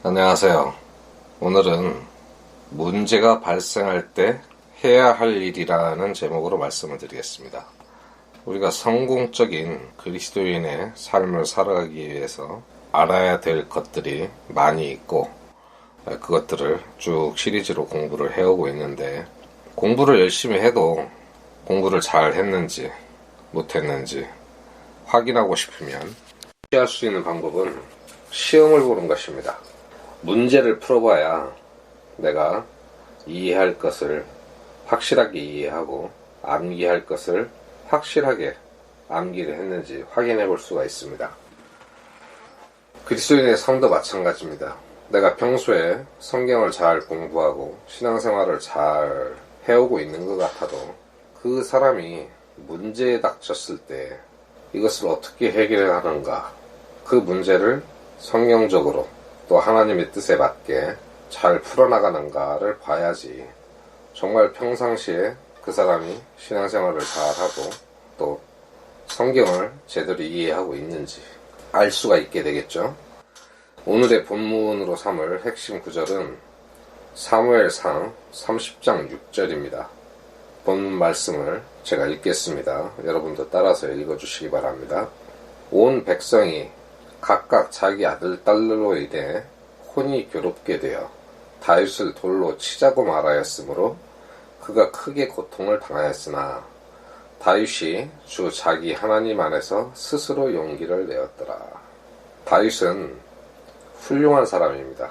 안녕하세요. 오늘은 문제가 발생할 때 해야 할 일이라는 제목으로 말씀을 드리겠습니다. 우리가 성공적인 그리스도인의 삶을 살아가기 위해서 알아야 될 것들이 많이 있고, 그것들을 쭉 시리즈로 공부를 해오고 있는데, 공부를 열심히 해도 공부를 잘 했는지 못했는지 확인하고 싶으면 할 수 있는 방법은 시험을 보는 것입니다. 문제를 풀어봐야 내가 이해할 것을 확실하게 이해하고 암기할 것을 확실하게 암기를 했는지 확인해 볼 수가 있습니다. 그리스도인의 삶도 마찬가지입니다. 내가 평소에 성경을 잘 공부하고 신앙생활을 잘 해오고 있는 것 같아도 그 사람이 문제에 닥쳤을 때 이것을 어떻게 해결하는가, 그 문제를 성경적으로 또 하나님의 뜻에 맞게 잘 풀어나가는가를 봐야지 정말 평상시에 그 사람이 신앙생활을 잘하고 또 성경을 제대로 이해하고 있는지 알 수가 있게 되겠죠. 오늘의 본문으로 삼을 핵심 구절은 사무엘상 30장 6절입니다. 본문 말씀을 제가 읽겠습니다. 여러분도 따라서 읽어주시기 바랍니다. 온 백성이 각각 자기 아들 딸로 인해 혼이 괴롭게 되어 다윗을 돌로 치자고 말하였으므로 그가 크게 고통을 당하였으나 다윗이 주 자기 하나님 안에서 스스로 용기를 내었더라. 다윗은 훌륭한 사람입니다.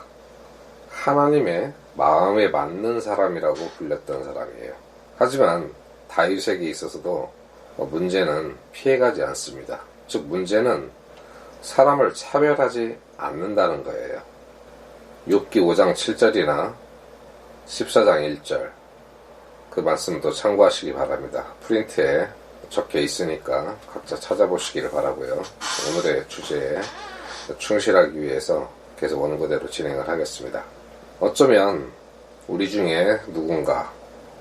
하나님의 마음에 맞는 사람이라고 불렸던 사람이에요. 하지만 다윗에게 있어서도 문제는 피해가지 않습니다. 즉 문제는 사람을 차별하지 않는다는 거예요. 욥기 5장 7절이나 14장 1절 그 말씀도 참고하시기 바랍니다. 프린트에 적혀 있으니까 각자 찾아보시기를 바라고요. 오늘의 주제에 충실하기 위해서 계속 원고대로 진행을 하겠습니다. 어쩌면 우리 중에 누군가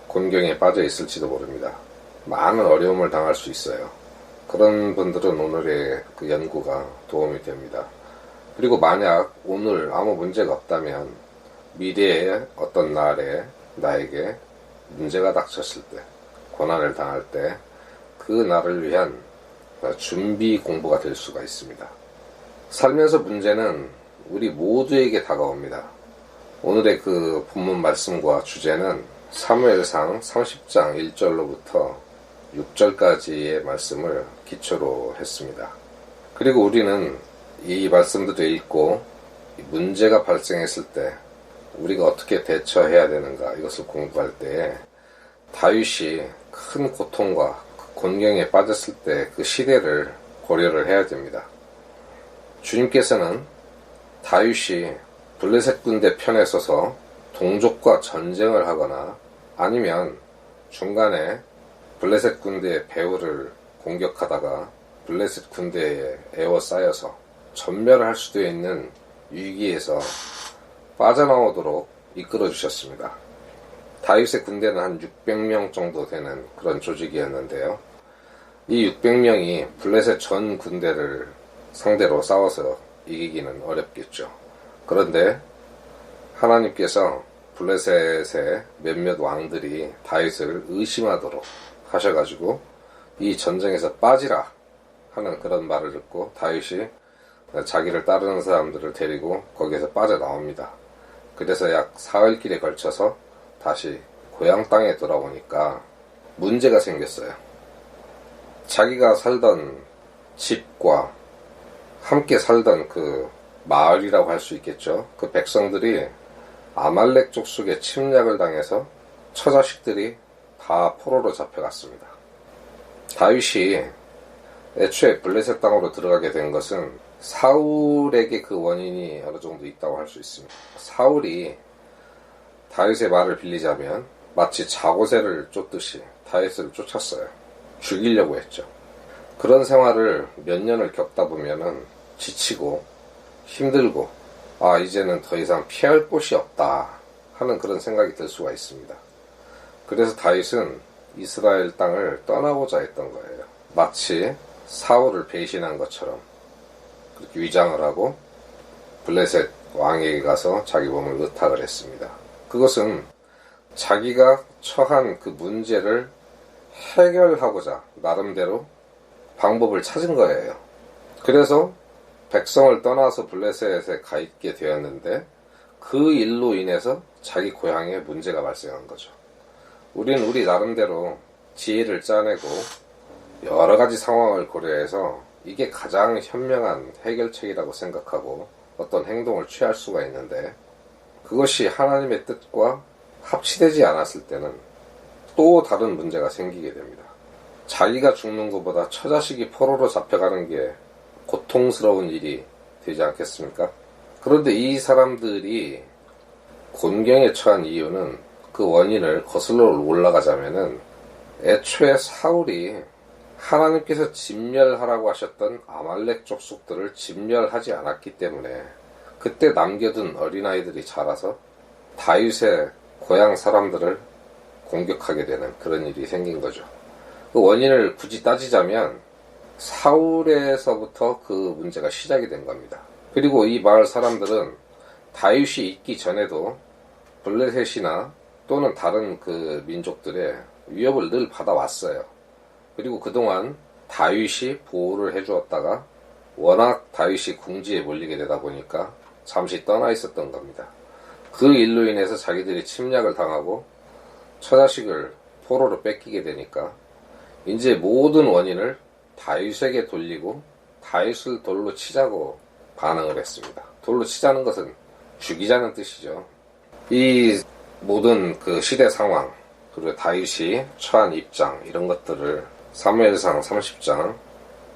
곤경에 빠져 있을지도 모릅니다. 많은 어려움을 당할 수 있어요. 그런 분들은 오늘의 그 연구가 도움이 됩니다. 그리고 만약 오늘 아무 문제가 없다면 미래의 어떤 날에 나에게 문제가 닥쳤을 때, 고난을 당할 때 그 날을 위한 준비 공부가 될 수가 있습니다. 살면서 문제는 우리 모두에게 다가옵니다. 오늘의 그 본문 말씀과 주제는 사무엘상 30장 1절로부터 6절까지의 말씀을 기초로 했습니다. 그리고 우리는 이 말씀들을 읽고 문제가 발생했을 때 우리가 어떻게 대처해야 되는가, 이것을 공부할 때 다윗이 큰 고통과 곤경에 빠졌을 때 그 시대를 고려를 해야 됩니다. 주님께서는 다윗이 블레셋 군대 편에 서서 동족과 전쟁을 하거나 아니면 중간에 블레셋 군대의 배후를 공격하다가 블레셋 군대에 에워싸여서 전멸을 할 수도 있는 위기에서 빠져나오도록 이끌어 주셨습니다. 다윗의 군대는 한 600명 정도 되는 그런 조직이었는데요. 이 600명이 블레셋 전 군대를 상대로 싸워서 이기기는 어렵겠죠. 그런데 하나님께서 블레셋의 몇몇 왕들이 다윗을 의심하도록 하셔가지고 이 전쟁에서 빠지라 하는 그런 말을 듣고 다윗이 자기를 따르는 사람들을 데리고 거기에서 빠져나옵니다. 그래서 약 사흘길에 걸쳐서 다시 고향 땅에 돌아오니까 문제가 생겼어요. 자기가 살던 집과 함께 살던 그 마을이라고 할 수 있겠죠. 그 백성들이 아말렉 족속의 침략을 당해서 처자식들이 다 포로로 잡혀갔습니다. 다윗이 애초에 블레셋 땅으로 들어가게 된 것은 사울에게 그 원인이 어느 정도 있다고 할 수 있습니다. 사울이 다윗의 말을 빌리자면 마치 자고새를 쫓듯이 다윗을 쫓았어요. 죽이려고 했죠. 그런 생활을 몇 년을 겪다 보면은 지치고 힘들고 이제는 더 이상 피할 곳이 없다 하는 그런 생각이 들 수가 있습니다. 그래서 다윗은 이스라엘 땅을 떠나고자 했던 거예요. 마치 사울을 배신한 것처럼 그렇게 위장을 하고 블레셋 왕에게 가서 자기 몸을 의탁을 했습니다. 그것은 자기가 처한 그 문제를 해결하고자 나름대로 방법을 찾은 거예요. 그래서 백성을 떠나서 블레셋에 가 있게 되었는데 그 일로 인해서 자기 고향에 문제가 발생한 거죠. 우리는 우리 나름대로 지혜를 짜내고 여러 가지 상황을 고려해서 이게 가장 현명한 해결책이라고 생각하고 어떤 행동을 취할 수가 있는데 그것이 하나님의 뜻과 합치되지 않았을 때는 또 다른 문제가 생기게 됩니다. 자기가 죽는 것보다 처자식이 포로로 잡혀가는 게 고통스러운 일이 되지 않겠습니까? 그런데 이 사람들이 곤경에 처한 이유는 그 원인을 거슬러 올라가자면은 애초에 사울이 하나님께서 진멸하라고 하셨던 아말렉 족속들을 진멸하지 않았기 때문에 그때 남겨둔 어린아이들이 자라서 다윗의 고향 사람들을 공격하게 되는 그런 일이 생긴 거죠. 그 원인을 굳이 따지자면 사울에서부터 그 문제가 시작이 된 겁니다. 그리고 이 마을 사람들은 다윗이 있기 전에도 블레셋이나 또는 다른 그 민족들의 위협을 늘 받아왔어요. 그리고 그동안 다윗이 보호를 해주었다가 워낙 다윗이 궁지에 몰리게 되다 보니까 잠시 떠나 있었던 겁니다. 그 일로 인해서 자기들이 침략을 당하고 처자식을 포로로 뺏기게 되니까 이제 모든 원인을 다윗에게 돌리고 다윗을 돌로 치자고 반응을 했습니다. 돌로 치자는 것은 죽이자는 뜻이죠. 이 모든 그 시대 상황 그리고 다윗이 처한 입장 이런 것들을 사무엘상 30장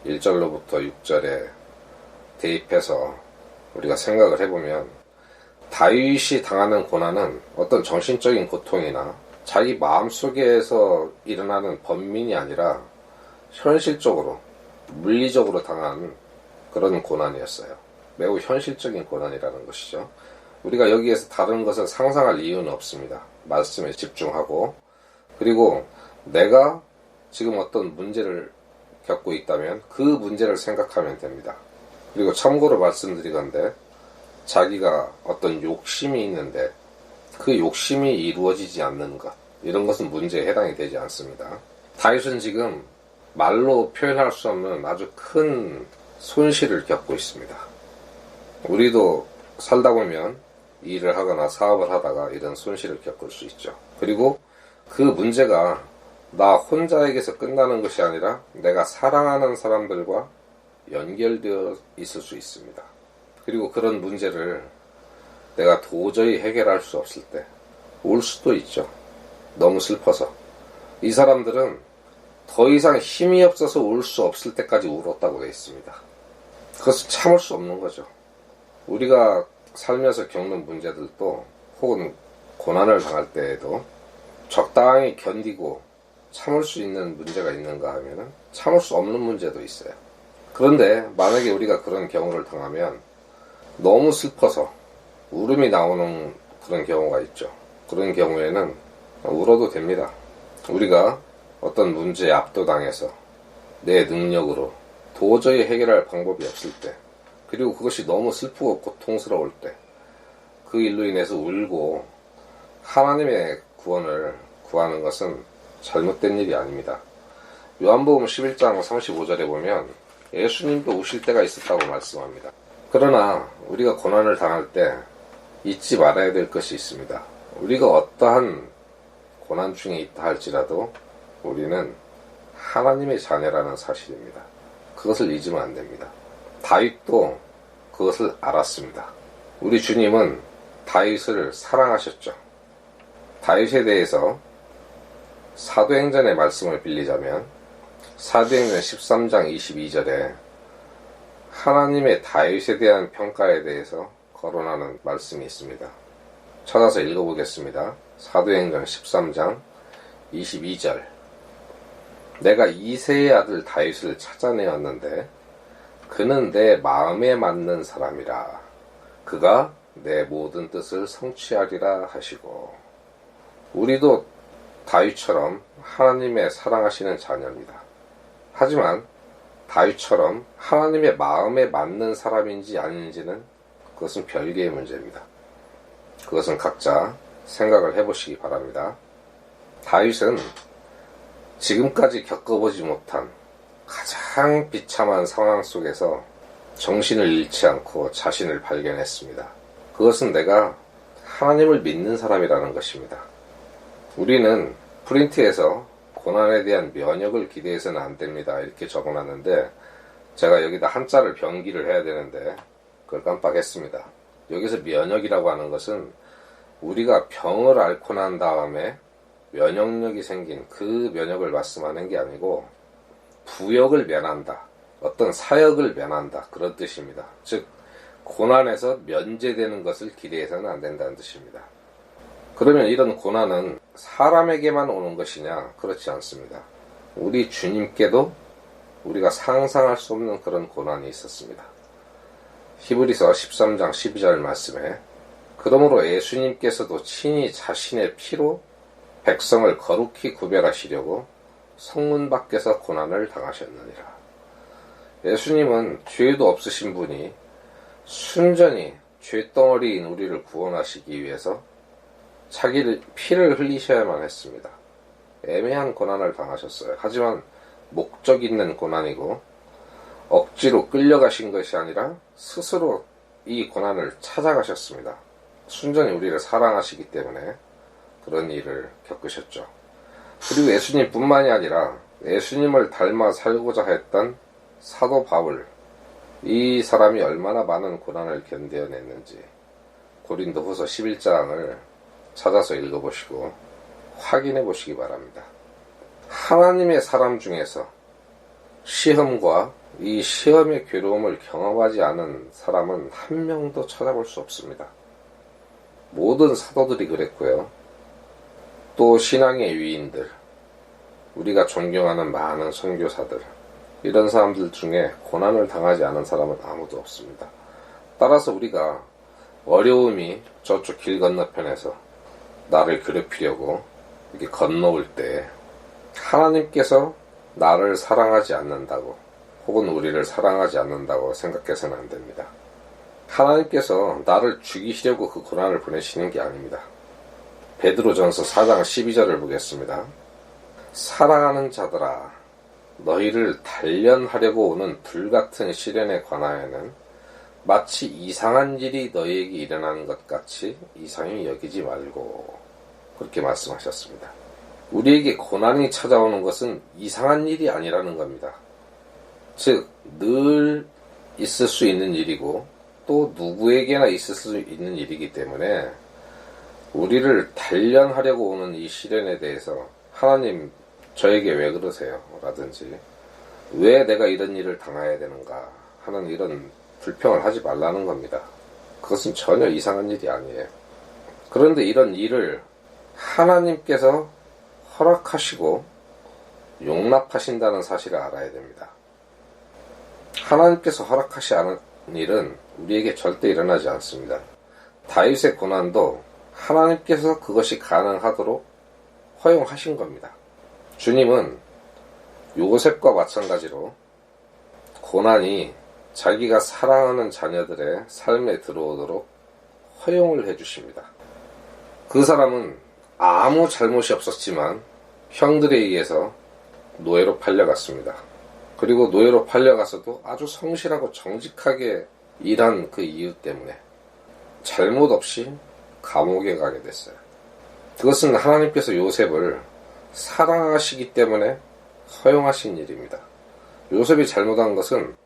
1절로부터 6절에 대입해서 우리가 생각을 해보면 다윗이 당하는 고난은 어떤 정신적인 고통이나 자기 마음속에서 일어나는 번민이 아니라 현실적으로 물리적으로 당한 그런 고난이었어요. 매우 현실적인 고난이라는 것이죠. 우리가 여기에서 다른 것을 상상할 이유는 없습니다. 말씀에 집중하고 그리고 내가 지금 어떤 문제를 겪고 있다면 그 문제를 생각하면 됩니다. 그리고 참고로 말씀드리건대 자기가 어떤 욕심이 있는데 그 욕심이 이루어지지 않는 것 이런 것은 문제에 해당이 되지 않습니다. 다윗은 지금 말로 표현할 수 없는 아주 큰 손실을 겪고 있습니다. 우리도 살다 보면 일을 하거나 사업을 하다가 이런 손실을 겪을 수 있죠. 그리고 그 문제가 나 혼자에게서 끝나는 것이 아니라 내가 사랑하는 사람들과 연결되어 있을 수 있습니다. 그리고 그런 문제를 내가 도저히 해결할 수 없을 때 울 수도 있죠. 너무 슬퍼서. 이 사람들은 더 이상 힘이 없어서 울 수 없을 때까지 울었다고 되어 있습니다. 그것을 참을 수 없는 거죠. 우리가 살면서 겪는 문제들도 혹은 고난을 당할 때에도 적당히 견디고 참을 수 있는 문제가 있는가 하면은 참을 수 없는 문제도 있어요. 그런데 만약에 우리가 그런 경우를 당하면 너무 슬퍼서 울음이 나오는 그런 경우가 있죠. 그런 경우에는 울어도 됩니다. 우리가 어떤 문제에 압도당해서 내 능력으로 도저히 해결할 방법이 없을 때 그리고 그것이 너무 슬프고 고통스러울 때 그 일로 인해서 울고 하나님의 구원을 구하는 것은 잘못된 일이 아닙니다. 요한복음 11장 35절에 보면 예수님도 우실 때가 있었다고 말씀합니다. 그러나 우리가 고난을 당할 때 잊지 말아야 될 것이 있습니다. 우리가 어떠한 고난 중에 있다 할지라도 우리는 하나님의 자녀라는 사실입니다. 그것을 잊으면 안 됩니다. 다윗도 그것을 알았습니다. 우리 주님은 다윗을 사랑하셨죠. 다윗에 대해서 사도행전의 말씀을 빌리자면 사도행전 13장 22절에 하나님의 다윗에 대한 평가에 대해서 거론하는 말씀이 있습니다. 찾아서 읽어보겠습니다. 사도행전 13장 22절 내가 이새의 아들 다윗을 찾아내었는데 그는 내 마음에 맞는 사람이라 그가 내 모든 뜻을 성취하리라 하시고 우리도 다윗처럼 하나님의 사랑하시는 자녀입니다. 하지만 다윗처럼 하나님의 마음에 맞는 사람인지 아닌지는 그것은 별개의 문제입니다. 그것은 각자 생각을 해보시기 바랍니다. 다윗은 지금까지 겪어보지 못한 가장 비참한 상황 속에서 정신을 잃지 않고 자신을 발견했습니다. 그것은 내가 하나님을 믿는 사람이라는 것입니다. 우리는 프린트에서 고난에 대한 면역을 기대해서는 안 됩니다. 이렇게 적어놨는데 제가 여기다 한자를 병기를 해야 되는데 그걸 깜빡했습니다. 여기서 면역이라고 하는 것은 우리가 병을 앓고 난 다음에 면역력이 생긴 그 면역을 말씀하는 게 아니고 부역을 면한다. 어떤 사역을 면한다. 그런 뜻입니다. 즉 고난에서 면제되는 것을 기대해서는 안 된다는 뜻입니다. 그러면 이런 고난은 사람에게만 오는 것이냐? 그렇지 않습니다. 우리 주님께도 우리가 상상할 수 없는 그런 고난이 있었습니다. 히브리서 13장 12절 말씀에 그러므로 예수님께서도 친히 자신의 피로 백성을 거룩히 구별하시려고 성문 밖에서 고난을 당하셨느니라. 예수님은 죄도 없으신 분이 순전히 죄덩어리인 우리를 구원하시기 위해서 자기를 피를 흘리셔야만 했습니다. 애매한 고난을 당하셨어요. 하지만 목적 있는 고난이고 억지로 끌려가신 것이 아니라 스스로 이 고난을 찾아가셨습니다. 순전히 우리를 사랑하시기 때문에 그런 일을 겪으셨죠. 그리고 예수님뿐만이 아니라 예수님을 닮아 살고자 했던 사도 바울, 이 사람이 얼마나 많은 고난을 견뎌냈는지 고린도후서 11장을 찾아서 읽어보시고 확인해 보시기 바랍니다. 하나님의 사람 중에서 시험과 이 시험의 괴로움을 경험하지 않은 사람은 한 명도 찾아볼 수 없습니다. 모든 사도들이 그랬고요. 또 신앙의 위인들, 우리가 존경하는 많은 선교사들, 이런 사람들 중에 고난을 당하지 않은 사람은 아무도 없습니다. 따라서 우리가 어려움이 저쪽 길 건너편에서 나를 괴롭히려고 이렇게 건너올 때 하나님께서 나를 사랑하지 않는다고 혹은 우리를 사랑하지 않는다고 생각해서는 안 됩니다. 하나님께서 나를 죽이시려고 그 고난을 보내시는 게 아닙니다. 베드로전서 4장 12절을 보겠습니다. 사랑하는 자들아, 너희를 단련하려고 오는 불같은 시련에 관하여는 마치 이상한 일이 너희에게 일어나는 것 같이 이상히 여기지 말고, 그렇게 말씀하셨습니다. 우리에게 고난이 찾아오는 것은 이상한 일이 아니라는 겁니다. 즉, 늘 있을 수 있는 일이고 또 누구에게나 있을 수 있는 일이기 때문에 우리를 단련하려고 오는 이 시련에 대해서 하나님 저에게 왜 그러세요? 라든지 왜 내가 이런 일을 당해야 되는가 하는 이런 불평을 하지 말라는 겁니다. 그것은 전혀 이상한 일이 아니에요. 그런데 이런 일을 하나님께서 허락하시고 용납하신다는 사실을 알아야 됩니다. 하나님께서 허락하시 않은 일은 우리에게 절대 일어나지 않습니다. 다윗의 고난도 하나님께서 그것이 가능하도록 허용하신 겁니다. 주님은 요셉과 마찬가지로 고난이 자기가 사랑하는 자녀들의 삶에 들어오도록 허용을 해주십니다. 그 사람은 아무 잘못이 없었지만 형들에 의해서 노예로 팔려갔습니다. 그리고 노예로 팔려가서도 아주 성실하고 정직하게 일한 그 이유 때문에 잘못 없이 감옥에 가게 됐어요. 그것은 하나님께서 요셉을 사랑하시기 때문에 허용하신 일입니다. 요셉이 잘못한 것은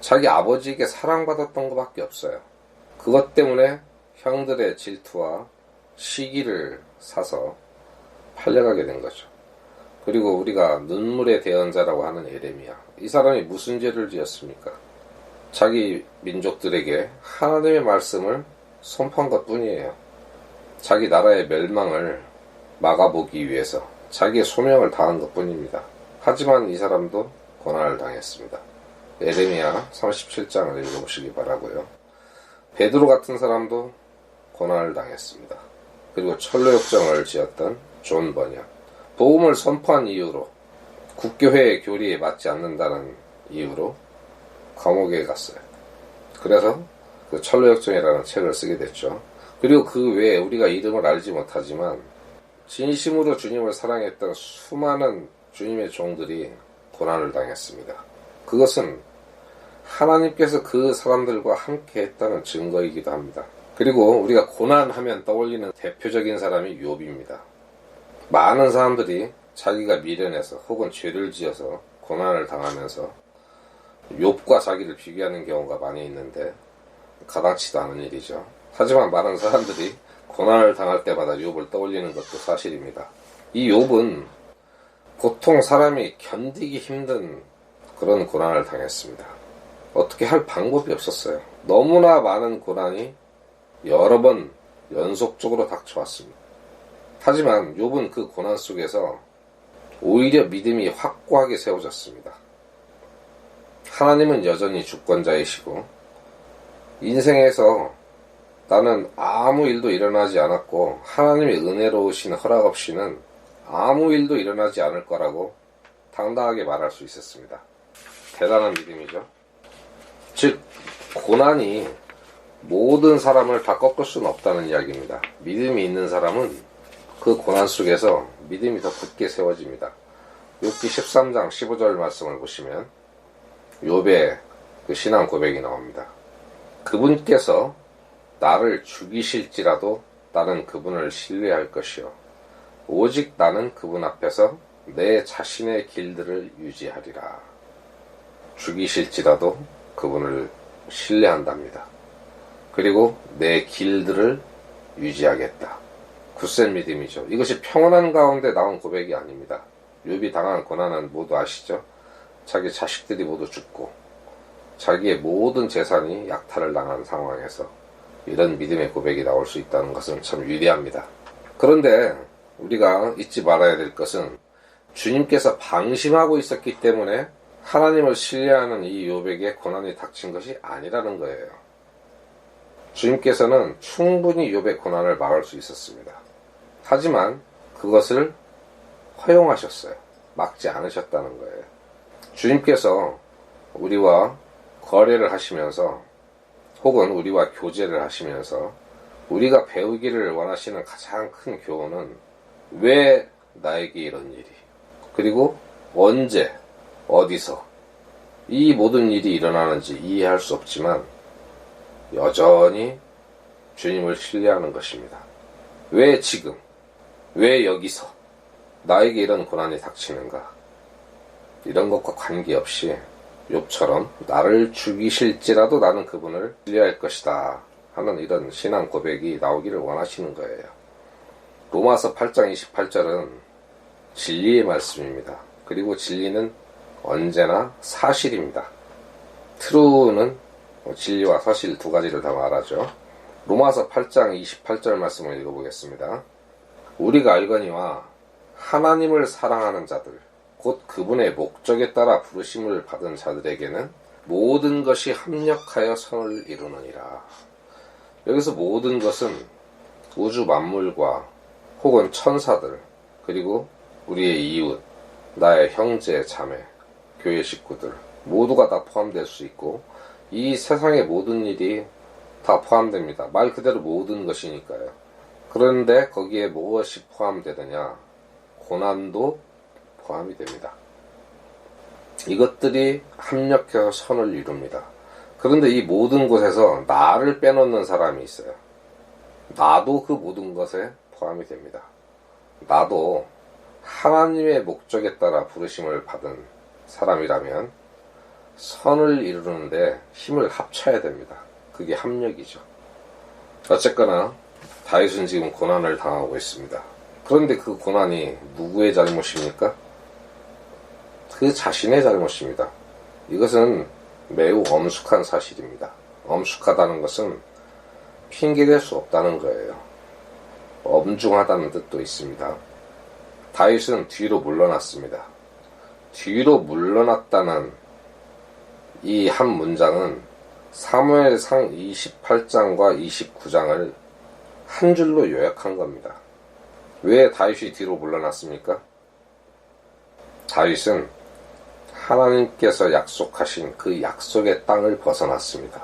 자기 아버지에게 사랑받았던 것밖에 없어요. 그것 때문에 형들의 질투와 시기를 사서 팔려가게 된 거죠. 그리고 우리가 눈물의 대언자라고 하는 예레미야, 이 사람이 무슨 죄를 지었습니까? 자기 민족들에게 하나님의 말씀을 선포한 것 뿐이에요. 자기 나라의 멸망을 막아보기 위해서 자기의 소명을 다한 것 뿐입니다. 하지만 이 사람도 고난을 당했습니다. 예레미야 37장을 읽어보시기 바라고요. 베드로 같은 사람도 고난을 당했습니다. 그리고 철로역정을 지었던 존 버니언, 복음을 선포한 이유로, 국교회의 교리에 맞지 않는다는 이유로 감옥에 갔어요. 그래서 그 철로역정이라는 책을 쓰게 됐죠. 그리고 그 외에 우리가 이름을 알지 못하지만 진심으로 주님을 사랑했던 수많은 주님의 종들이 고난을 당했습니다. 그것은 하나님께서 그 사람들과 함께 했다는 증거이기도 합니다. 그리고 우리가 고난하면 떠올리는 대표적인 사람이 욥입니다. 많은 사람들이 자기가 미련해서 혹은 죄를 지어서 고난을 당하면서 욥과 자기를 비교하는 경우가 많이 있는데 가당치도 않은 일이죠. 하지만 많은 사람들이 고난을 당할 때마다 욥을 떠올리는 것도 사실입니다. 이 욥은 보통 사람이 견디기 힘든 그런 고난을 당했습니다. 어떻게 할 방법이 없었어요. 너무나 많은 고난이 여러 번 연속적으로 닥쳐왔습니다. 하지만 욥은 그 고난 속에서 오히려 믿음이 확고하게 세워졌습니다. 하나님은 여전히 주권자이시고 인생에서 나는 아무 일도 일어나지 않았고 하나님의 은혜로우신 허락 없이는 아무 일도 일어나지 않을 거라고 당당하게 말할 수 있었습니다. 대단한 믿음이죠. 즉 고난이 모든 사람을 다 꺾을 수는 없다는 이야기입니다. 믿음이 있는 사람은 그 고난 속에서 믿음이 더 굳게 세워집니다. 욥기 13장 15절 말씀을 보시면 욥의 그 신앙 고백이 나옵니다. 그분께서 나를 죽이실지라도 나는 그분을 신뢰할 것이요 오직 나는 그분 앞에서 내 자신의 길들을 유지하리라. 죽이실지라도 그분을 신뢰한답니다. 그리고 내 길들을 유지하겠다. 굳센 믿음이죠. 이것이 평온한 가운데 나온 고백이 아닙니다. 욥이 당한 고난은 모두 아시죠? 자기 자식들이 모두 죽고 자기의 모든 재산이 약탈을 당한 상황에서 이런 믿음의 고백이 나올 수 있다는 것은 참 위대합니다. 그런데 우리가 잊지 말아야 될 것은 주님께서 방심하고 있었기 때문에 하나님을 신뢰하는 이 욥에게 고난이 닥친 것이 아니라는 거예요. 주님께서는 충분히 욥의 고난을 막을 수 있었습니다. 하지만 그것을 허용하셨어요. 막지 않으셨다는 거예요. 주님께서 우리와 거래를 하시면서 혹은 우리와 교제를 하시면서 우리가 배우기를 원하시는 가장 큰 교훈은 왜 나에게 이런 일이 그리고 언제 어디서 이 모든 일이 일어나는지 이해할 수 없지만 여전히 주님을 신뢰하는 것입니다. 왜 지금 왜 여기서 나에게 이런 고난이 닥치는가 이런 것과 관계없이 욥처럼 나를 죽이실지라도 나는 그분을 신뢰할 것이다 하는 이런 신앙 고백이 나오기를 원하시는 거예요. 로마서 8장 28절은 진리의 말씀입니다. 그리고 진리는 언제나 사실입니다. true는 진리와 사실 두 가지를 다 말하죠. 로마서 8장 28절 말씀을 읽어보겠습니다. 우리가 알거니와 하나님을 사랑하는 자들 곧 그분의 목적에 따라 부르심을 받은 자들에게는 모든 것이 합력하여 선을 이루느니라. 여기서 모든 것은 우주 만물과 혹은 천사들 그리고 우리의 이웃, 나의 형제, 자매, 교회 식구들 모두가 다 포함될 수 있고 이 세상의 모든 일이 다 포함됩니다. 말 그대로 모든 것이니까요. 그런데 거기에 무엇이 포함되느냐? 고난도 포함이 됩니다. 이것들이 합력해서 선을 이룹니다. 그런데 이 모든 곳에서 나를 빼놓는 사람이 있어요. 나도 그 모든 것에 포함이 됩니다. 나도 하나님의 목적에 따라 부르심을 받은 사람이라면 선을 이루는데 힘을 합쳐야 됩니다. 그게 합력이죠. 어쨌거나 다윗은 지금 고난을 당하고 있습니다. 그런데 그 고난이 누구의 잘못입니까? 그 자신의 잘못입니다. 이것은 매우 엄숙한 사실입니다. 엄숙하다는 것은 핑계댈 수 없다는 거예요. 엄중하다는 뜻도 있습니다. 다윗은 뒤로 물러났습니다. 뒤로 물러났다는 이 한 문장은 사무엘상 28장과 29장을 한 줄로 요약한 겁니다. 왜 다윗이 뒤로 물러났습니까? 다윗은 하나님께서 약속하신 그 약속의 땅을 벗어났습니다.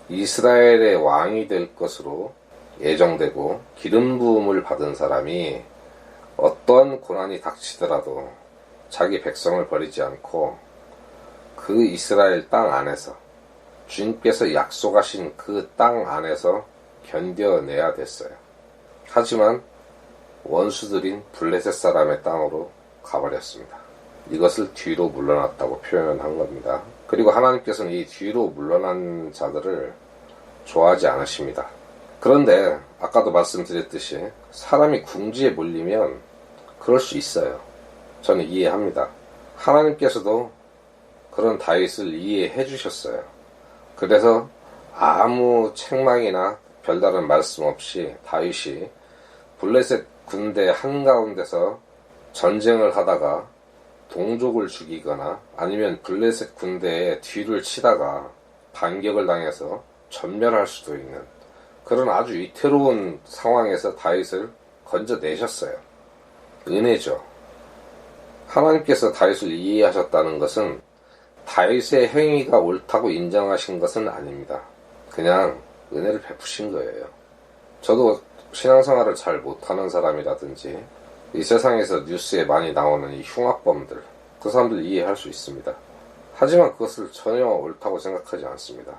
이스라엘의 왕이 될 것으로 예정되고 기름 부음을 받은 사람이 어떠한 고난이 닥치더라도 자기 백성을 버리지 않고 그 이스라엘 땅 안에서 주님께서 약속하신 그 땅 안에서 견뎌내야 됐어요. 하지만 원수들인 블레셋 사람의 땅으로 가버렸습니다. 이것을 뒤로 물러났다고 표현한 겁니다. 그리고 하나님께서는 이 뒤로 물러난 자들을 좋아하지 않으십니다. 그런데 아까도 말씀드렸듯이 사람이 궁지에 몰리면 그럴 수 있어요. 저는 이해합니다. 하나님께서도 그런 다윗을 이해해 주셨어요. 그래서 아무 책망이나 별다른 말씀 없이 다윗이 블레셋 군대 한가운데서 전쟁을 하다가 동족을 죽이거나 아니면 블레셋 군대의 뒤를 치다가 반격을 당해서 전멸할 수도 있는 그런 아주 위태로운 상황에서 다윗을 건져내셨어요. 은혜죠. 하나님께서 다윗을 이해하셨다는 것은 다윗의 행위가 옳다고 인정하신 것은 아닙니다. 그냥 은혜를 베푸신 거예요. 저도 신앙생활을 잘 못하는 사람이라든지 이 세상에서 뉴스에 많이 나오는 이 흉악범들, 그 사람들 이해할 수 있습니다. 하지만 그것을 전혀 옳다고 생각하지 않습니다.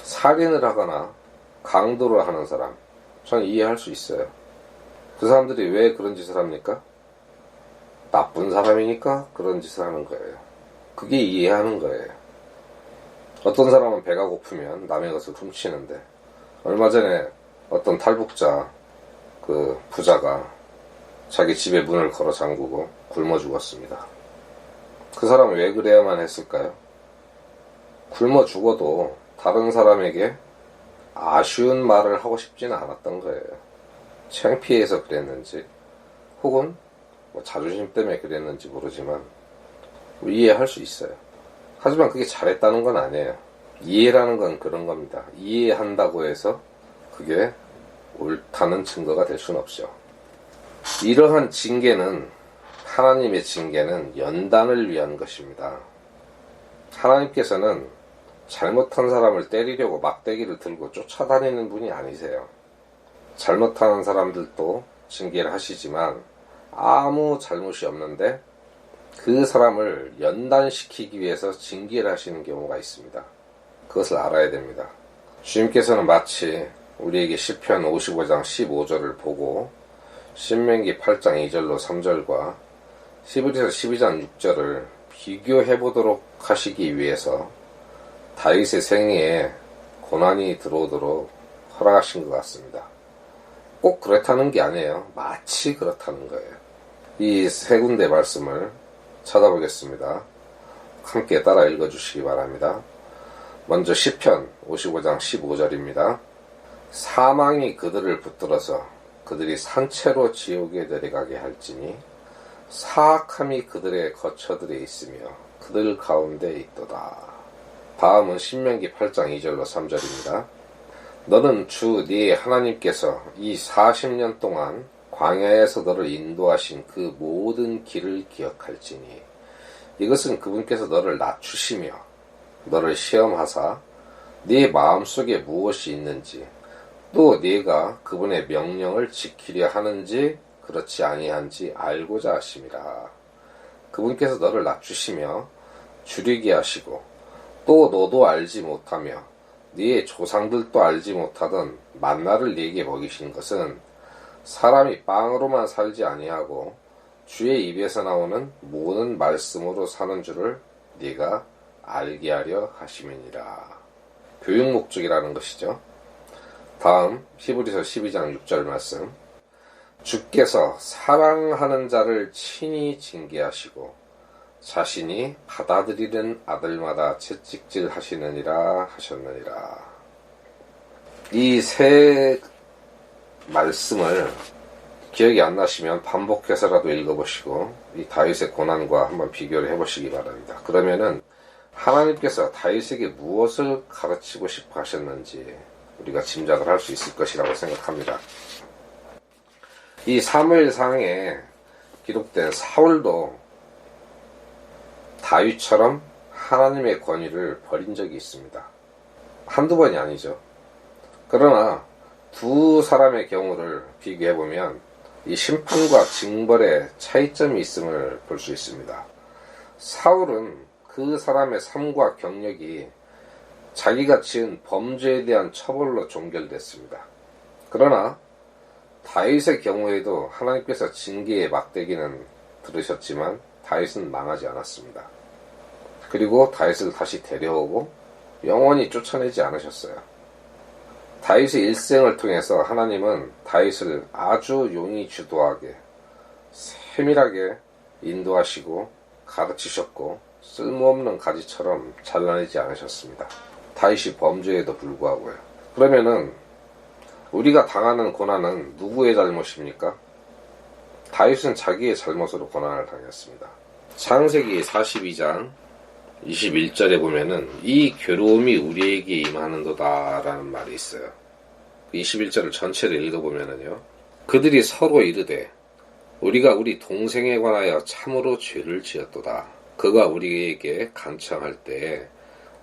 살인을 하거나 강도를 하는 사람, 저는 이해할 수 있어요. 그 사람들이 왜 그런 짓을 합니까? 나쁜 사람이니까 그런 짓을 하는 거예요. 그게 이해하는 거예요. 어떤 사람은 배가 고프면 남의 것을 훔치는데, 얼마 전에 어떤 탈북자 그 부자가 자기 집에 문을 걸어 잠그고 굶어 죽었습니다. 그 사람은 왜 그래야만 했을까요? 굶어 죽어도 다른 사람에게 아쉬운 말을 하고 싶지는 않았던 거예요. 창피해서 그랬는지 혹은 뭐 자존심 때문에 그랬는지 모르지만 이해할 수 있어요. 하지만 그게 잘했다는 건 아니에요. 이해라는 건 그런 겁니다. 이해한다고 해서 그게 옳다는 증거가 될 수는 없죠. 이러한 징계는, 하나님의 징계는 연단을 위한 것입니다. 하나님께서는 잘못한 사람을 때리려고 막대기를 들고 쫓아다니는 분이 아니세요. 잘못하는 사람들도 징계를 하시지만 아무 잘못이 없는데 그 사람을 연단시키기 위해서 징계를 하시는 경우가 있습니다. 그것을 알아야 됩니다. 주님께서는 마치 우리에게 시편 55장 15절을 보고 신명기 8장 2절로 3절과 히브리서 12장 6절을 비교해보도록 하시기 위해서 다윗의 생애에 고난이 들어오도록 허락하신 것 같습니다. 꼭 그렇다는 게 아니에요. 마치 그렇다는 거예요. 이 세 군데 말씀을 찾아보겠습니다. 함께 따라 읽어주시기 바랍니다. 먼저 시편 55장 15절입니다. 사망이 그들을 붙들어서 그들이 산채로 지옥에 내려가게 할지니 사악함이 그들의 거처들에 있으며 그들 가운데 있도다. 다음은 신명기 8장 2절로 3절입니다. 너는 주 네 하나님께서 이 40년 동안 광야에서 너를 인도하신 그 모든 길을 기억할지니 이것은 그분께서 너를 낮추시며 너를 시험하사 네 마음속에 무엇이 있는지 또 네가 그분의 명령을 지키려 하는지 그렇지 아니한지 알고자 하심이라. 그분께서 너를 낮추시며 줄이게 하시고 또 너도 알지 못하며 네 조상들도 알지 못하던 만나를 네게 먹이신 것은 사람이 빵으로만 살지 아니하고 주의 입에서 나오는 모든 말씀으로 사는 줄을 네가 알게 하려 하심이니라. 교육 목적이라는 것이죠. 다음 히브리서 12장 6절 말씀. 주께서 사랑하는 자를 친히 징계하시고 자신이 받아들이는 아들마다 채찍질 하시느니라 하셨느니라. 이 세 말씀을 기억이 안 나시면 반복해서라도 읽어보시고 이 다윗의 고난과 한번 비교를 해보시기 바랍니다. 그러면은 하나님께서 다윗에게 무엇을 가르치고 싶어 하셨는지 우리가 짐작을 할 수 있을 것이라고 생각합니다. 이 사무엘상에 기록된 사울도 다윗처럼 하나님의 권위를 버린 적이 있습니다. 한두 번이 아니죠. 그러나 두 사람의 경우를 비교해보면 이 심판과 징벌의 차이점이 있음을 볼 수 있습니다. 사울은 그 사람의 삶과 경력이 자기가 지은 범죄에 대한 처벌로 종결됐습니다. 그러나 다윗의 경우에도 하나님께서 징계의 막대기는 들으셨지만 다윗은 망하지 않았습니다. 그리고 다윗을 다시 데려오고 영원히 쫓아내지 않으셨어요. 다윗의 일생을 통해서 하나님은 다윗을 아주 용이 주도하게 세밀하게 인도하시고 가르치셨고 쓸모없는 가지처럼 잘라내지 않으셨습니다. 다윗이 범죄에도 불구하고요. 그러면은 우리가 당하는 고난은 누구의 잘못입니까? 다윗은 자기의 잘못으로 고난을 당했습니다. 창세기 42장 21절에 보면은 이 괴로움이 우리에게 임하는도다 라는 말이 있어요. 21절을 전체를 읽어보면은요, 그들이 서로 이르되 우리가 우리 동생에 관하여 참으로 죄를 지었도다. 그가 우리에게 간청할 때에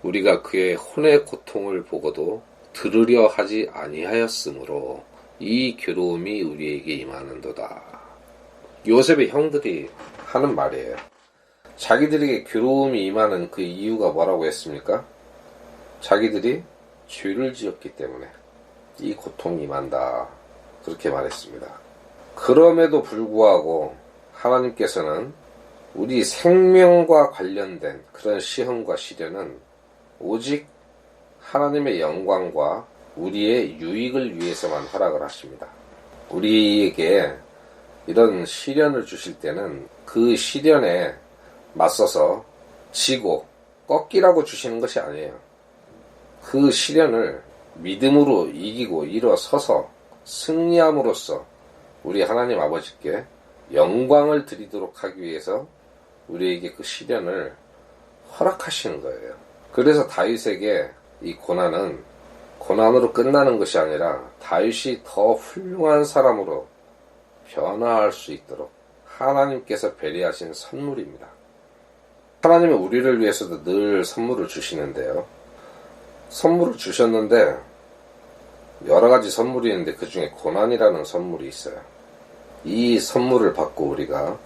우리가 그의 혼의 고통을 보고도 들으려 하지 아니하였으므로 이 괴로움이 우리에게 임하는도다. 요셉의 형들이 하는 말이에요. 자기들에게 괴로움이 임하는 그 이유가 뭐라고 했습니까? 자기들이 죄를 지었기 때문에 이 고통이 임한다. 그렇게 말했습니다. 그럼에도 불구하고 하나님께서는 우리 생명과 관련된 그런 시험과 시련은 오직 하나님의 영광과 우리의 유익을 위해서만 허락을 하십니다. 우리에게 이런 시련을 주실 때는 그 시련에 맞서서 지고 꺾이라고 주시는 것이 아니에요. 그 시련을 믿음으로 이기고 일어서서 승리함으로써 우리 하나님 아버지께 영광을 드리도록 하기 위해서 우리에게 그 시련을 허락하시는 거예요. 그래서 다윗에게 이 고난은 고난으로 끝나는 것이 아니라 다윗이 더 훌륭한 사람으로 변화할 수 있도록 하나님께서 배려하신 선물입니다. 하나님은 우리를 위해서도 늘 선물을 주시는데요. 선물을 주셨는데 여러 가지 선물이 있는데 그 중에 고난이라는 선물이 있어요. 이 선물을 받고 우리가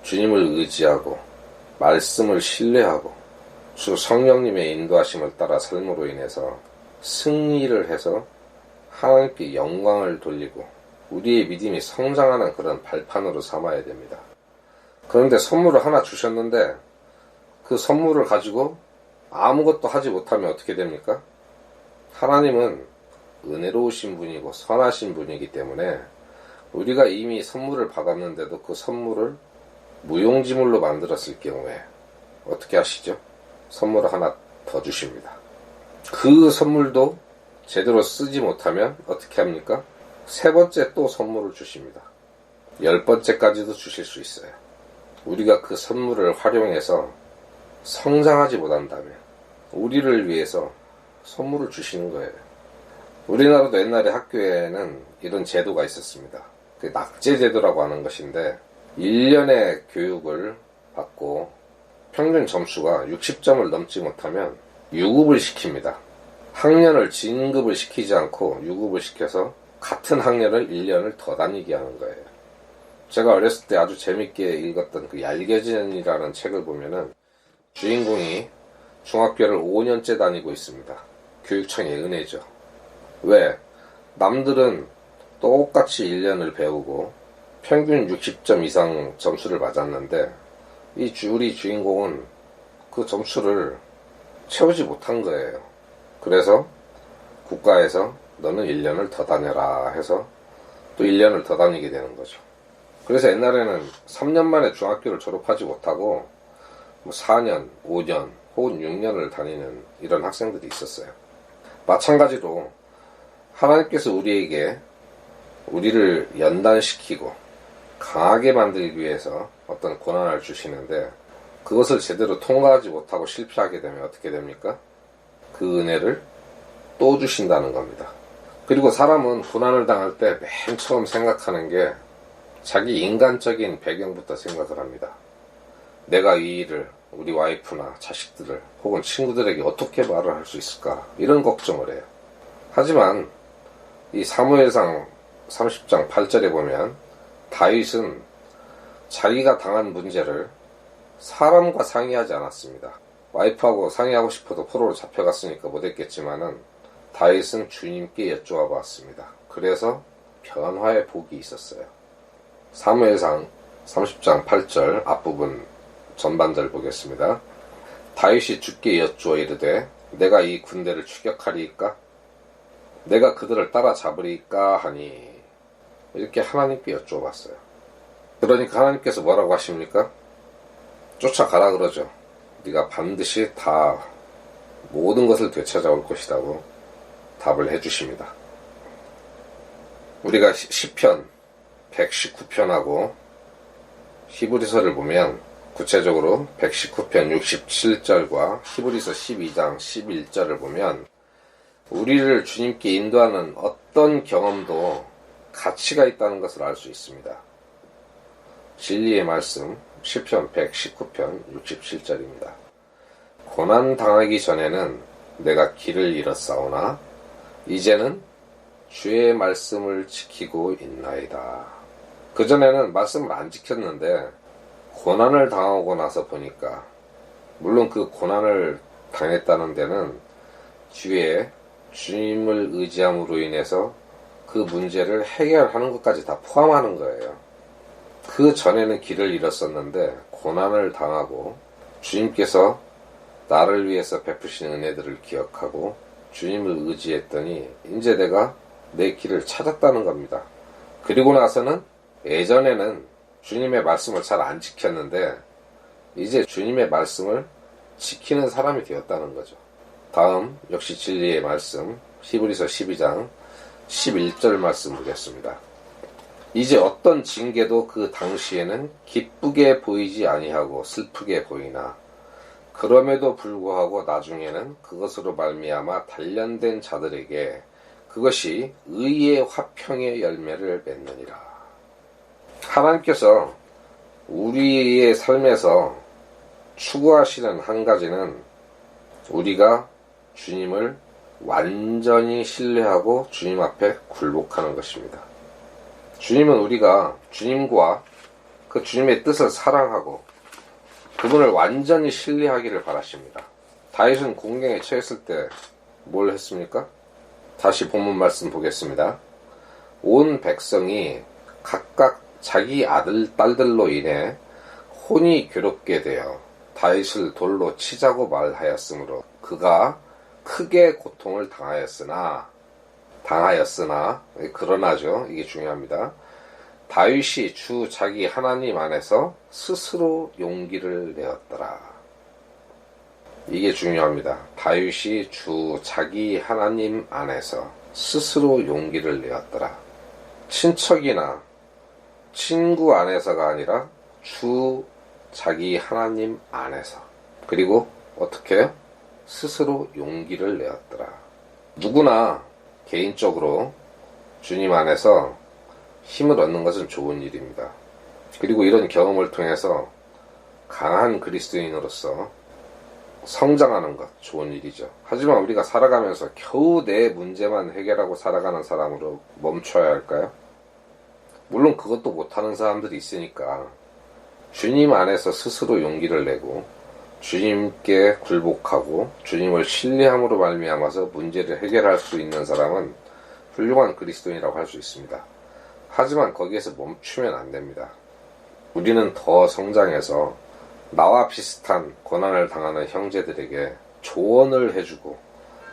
주님을 의지하고 말씀을 신뢰하고 주 성령님의 인도하심을 따라 삶으로 인해서 승리를 해서 하나님께 영광을 돌리고 우리의 믿음이 성장하는 그런 발판으로 삼아야 됩니다. 그런데 선물을 하나 주셨는데 그 선물을 가지고 아무것도 하지 못하면 어떻게 됩니까? 하나님은 은혜로우신 분이고 선하신 분이기 때문에 우리가 이미 선물을 받았는데도 그 선물을 무용지물로 만들었을 경우에 어떻게 하시죠? 선물을 하나 더 주십니다. 그 선물도 제대로 쓰지 못하면 어떻게 합니까? 세 번째 또 선물을 주십니다. 10번째까지도 주실 수 있어요. 우리가 그 선물을 활용해서 성장하지 못한다면 우리를 위해서 선물을 주시는 거예요. 우리나라도 옛날에 학교에는 이런 제도가 있었습니다. 그 낙제 제도라고 하는 것인데 1년의 교육을 받고 평균 점수가 60점을 넘지 못하면 유급을 시킵니다. 학년을 진급을 시키지 않고 유급을 시켜서 같은 학년을 1년을 더 다니게 하는 거예요. 제가 어렸을 때 아주 재밌게 읽었던 그 얄겨진이라는 책을 보면은 주인공이 중학교를 5년째 다니고 있습니다. 교육청의 은혜죠. 왜? 남들은 똑같이 1년을 배우고 평균 60점 이상 점수를 맞았는데 우리 주인공은 그 점수를 채우지 못한 거예요. 그래서 국가에서 너는 1년을 더 다녀라 해서 또 1년을 더 다니게 되는 거죠. 그래서 옛날에는 3년 만에 중학교를 졸업하지 못하고 4년, 5년 혹은 6년을 다니는 이런 학생들이 있었어요. 마찬가지로 하나님께서 우리에게 우리를 연단시키고 강하게 만들기 위해서 어떤 고난을 주시는데 그것을 제대로 통과하지 못하고 실패하게 되면 어떻게 됩니까? 그 은혜를 또 주신다는 겁니다. 그리고 사람은 고난을 당할 때 맨 처음 생각하는 게 자기 인간적인 배경부터 생각을 합니다. 내가 이 일을 우리 와이프나 자식들을 혹은 친구들에게 어떻게 말을 할 수 있을까, 이런 걱정을 해요. 하지만 이 사무엘상 30장 8절에 보면 다윗은 자기가 당한 문제를 사람과 상의하지 않았습니다. 와이프하고 상의하고 싶어도 포로로 잡혀갔으니까 못했겠지만은 다윗은 주님께 여쭈어 보았습니다. 그래서 변화의 복이 있었어요. 사무엘상 30장 8절 앞부분 전반절 보겠습니다. 다윗이 주께 여쭈어 이르되 내가 이 군대를 추격하리이까? 내가 그들을 따라잡으리이까 하니, 이렇게 하나님께 여쭈어 봤어요. 그러니까 하나님께서 뭐라고 하십니까? 쫓아가라 그러죠. 네가 반드시 다 모든 것을 되찾아올 것이라고 답을 해주십니다. 우리가 시편 119편하고 히브리서를 보면 구체적으로 119편 67절과 히브리서 12장 11절을 보면 우리를 주님께 인도하는 어떤 경험도 가치가 있다는 것을 알 수 있습니다. 진리의 말씀 시편 119편 67절입니다. 고난 당하기 전에는 내가 길을 잃었사오나 이제는 주의 말씀을 지키고 있나이다. 그전에는 말씀을 안 지켰는데 고난을 당하고 나서 보니까, 물론 그 고난을 당했다는 데는 뒤에 주님을 의지함으로 인해서 그 문제를 해결하는 것까지 다 포함하는 거예요. 그 전에는 길을 잃었었는데 고난을 당하고 주님께서 나를 위해서 베푸신 은혜들을 기억하고 주님을 의지했더니 이제 내가 내 길을 찾았다는 겁니다. 그리고 나서는 예전에는 주님의 말씀을 잘 안 지켰는데 이제 주님의 말씀을 지키는 사람이 되었다는 거죠. 다음 역시 진리의 말씀 히브리서 12장 11절 말씀 보겠습니다. 이제 어떤 징계도 그 당시에는 기쁘게 보이지 아니하고 슬프게 보이나 그럼에도 불구하고 나중에는 그것으로 말미암아 단련된 자들에게 그것이 의의 화평의 열매를 맺느니라. 하나님께서 우리의 삶에서 추구하시는 한 가지는 우리가 주님을 완전히 신뢰하고 주님 앞에 굴복하는 것입니다. 주님은 우리가 주님과 그 주님의 뜻을 사랑하고 그분을 완전히 신뢰하기를 바라십니다. 다윗은 공경에 처했을 때 뭘 했습니까? 다시 본문 말씀 보겠습니다. 온 백성이 각각 자기 아들, 딸들로 인해 혼이 괴롭게 되어 다윗을 돌로 치자고 말하였으므로 그가 크게 고통을 당하였으나 그러나죠. 이게 중요합니다. 다윗이 주 자기 하나님 안에서 스스로 용기를 내었더라. 이게 중요합니다. 다윗이 주 자기 하나님 안에서 스스로 용기를 내었더라. 친척이나 친구 안에서가 아니라 주 자기 하나님 안에서. 그리고 어떻게 해요? 스스로 용기를 내었더라. 누구나 개인적으로 주님 안에서 힘을 얻는 것은 좋은 일입니다. 그리고 이런 경험을 통해서 강한 그리스도인으로서 성장하는 것 좋은 일이죠. 하지만 우리가 살아가면서 겨우 내 문제만 해결하고 살아가는 사람으로 멈춰야 할까요? 물론 그것도 못하는 사람들이 있으니까 주님 안에서 스스로 용기를 내고 주님께 굴복하고 주님을 신뢰함으로 말미암아서 문제를 해결할 수 있는 사람은 훌륭한 그리스도인이라고 할 수 있습니다. 하지만 거기에서 멈추면 안 됩니다. 우리는 더 성장해서 나와 비슷한 고난을 당하는 형제들에게 조언을 해주고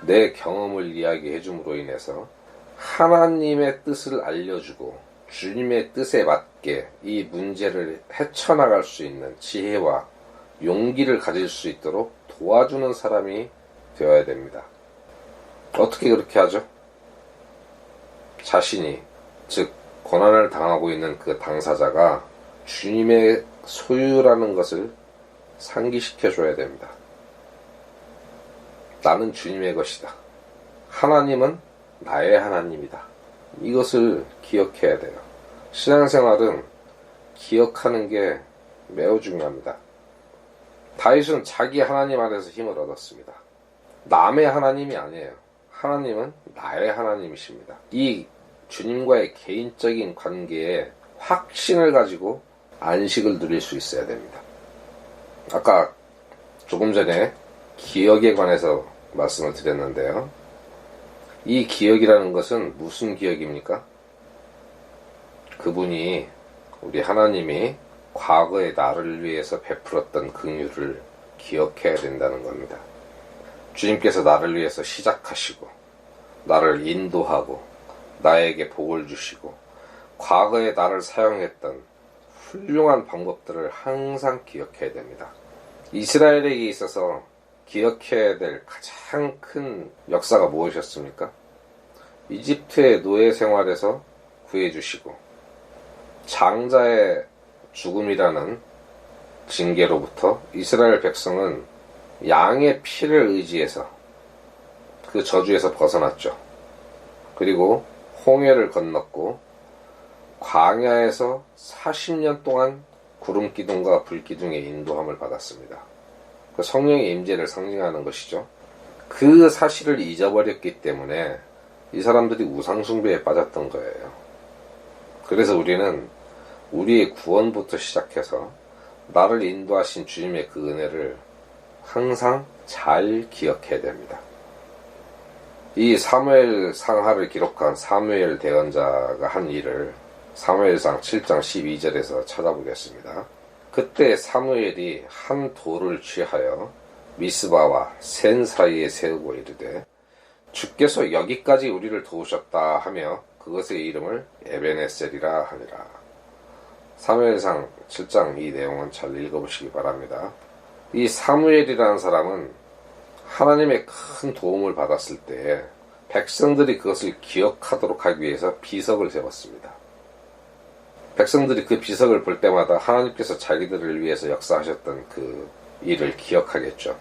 내 경험을 이야기해줌으로 인해서 하나님의 뜻을 알려주고 주님의 뜻에 맞게 이 문제를 헤쳐나갈 수 있는 지혜와 용기를 가질 수 있도록 도와주는 사람이 되어야 됩니다. 어떻게 그렇게 하죠? 자신이, 즉 고난을 당하고 있는 그 당사자가 주님의 소유라는 것을 상기시켜줘야 됩니다. 나는 주님의 것이다. 하나님은 나의 하나님이다. 이것을 기억해야 돼요. 신앙생활은 기억하는 게 매우 중요합니다. 다윗은 자기 하나님 안에서 힘을 얻었습니다. 남의 하나님이 아니에요. 하나님은 나의 하나님이십니다. 이 주님과의 개인적인 관계에 확신을 가지고 안식을 누릴 수 있어야 됩니다. 아까 조금 전에 기억에 관해서 말씀을 드렸는데요. 이 기억이라는 것은 무슨 기억입니까? 그분이, 우리 하나님이 과거의 나를 위해서 베풀었던 긍휼을 기억해야 된다는 겁니다. 주님께서 나를 위해서 시작하시고 나를 인도하고 나에게 복을 주시고 과거에 나를 사용했던 훌륭한 방법들을 항상 기억해야 됩니다. 이스라엘에게 있어서 기억해야 될 가장 큰 역사가 무엇이었습니까? 이집트의 노예 생활에서 구해주시고 장자의 죽음이라는 징계로부터 이스라엘 백성은 양의 피를 의지해서 그 저주에서 벗어났죠. 그리고 홍해를 건넜고 광야에서 40년 동안 구름 기둥과 불 기둥의 인도함을 받았습니다. 그 성령의 임재를 상징하는 것이죠. 그 사실을 잊어버렸기 때문에 이 사람들이 우상숭배에 빠졌던 거예요. 그래서 우리는 우리의 구원부터 시작해서 나를 인도하신 주님의 그 은혜를 항상 잘 기억해야 됩니다. 이 사무엘 상하를 기록한 사무엘 대언자가 한 일을 사무엘상 7장 12절에서 찾아보겠습니다. 그때 사무엘이 한 돌을 취하여 미스바와 센 사이에 세우고 이르되 주께서 여기까지 우리를 도우셨다 하며 그것의 이름을 에베네셀이라 하니라. 사무엘상 7장 이 내용은 잘 읽어보시기 바랍니다. 이 사무엘이라는 사람은 하나님의 큰 도움을 받았을 때 백성들이 그것을 기억하도록 하기 위해서 비석을 세웠습니다. 백성들이 그 비석을 볼 때마다 하나님께서 자기들을 위해서 역사하셨던 그 일을 기억하겠죠.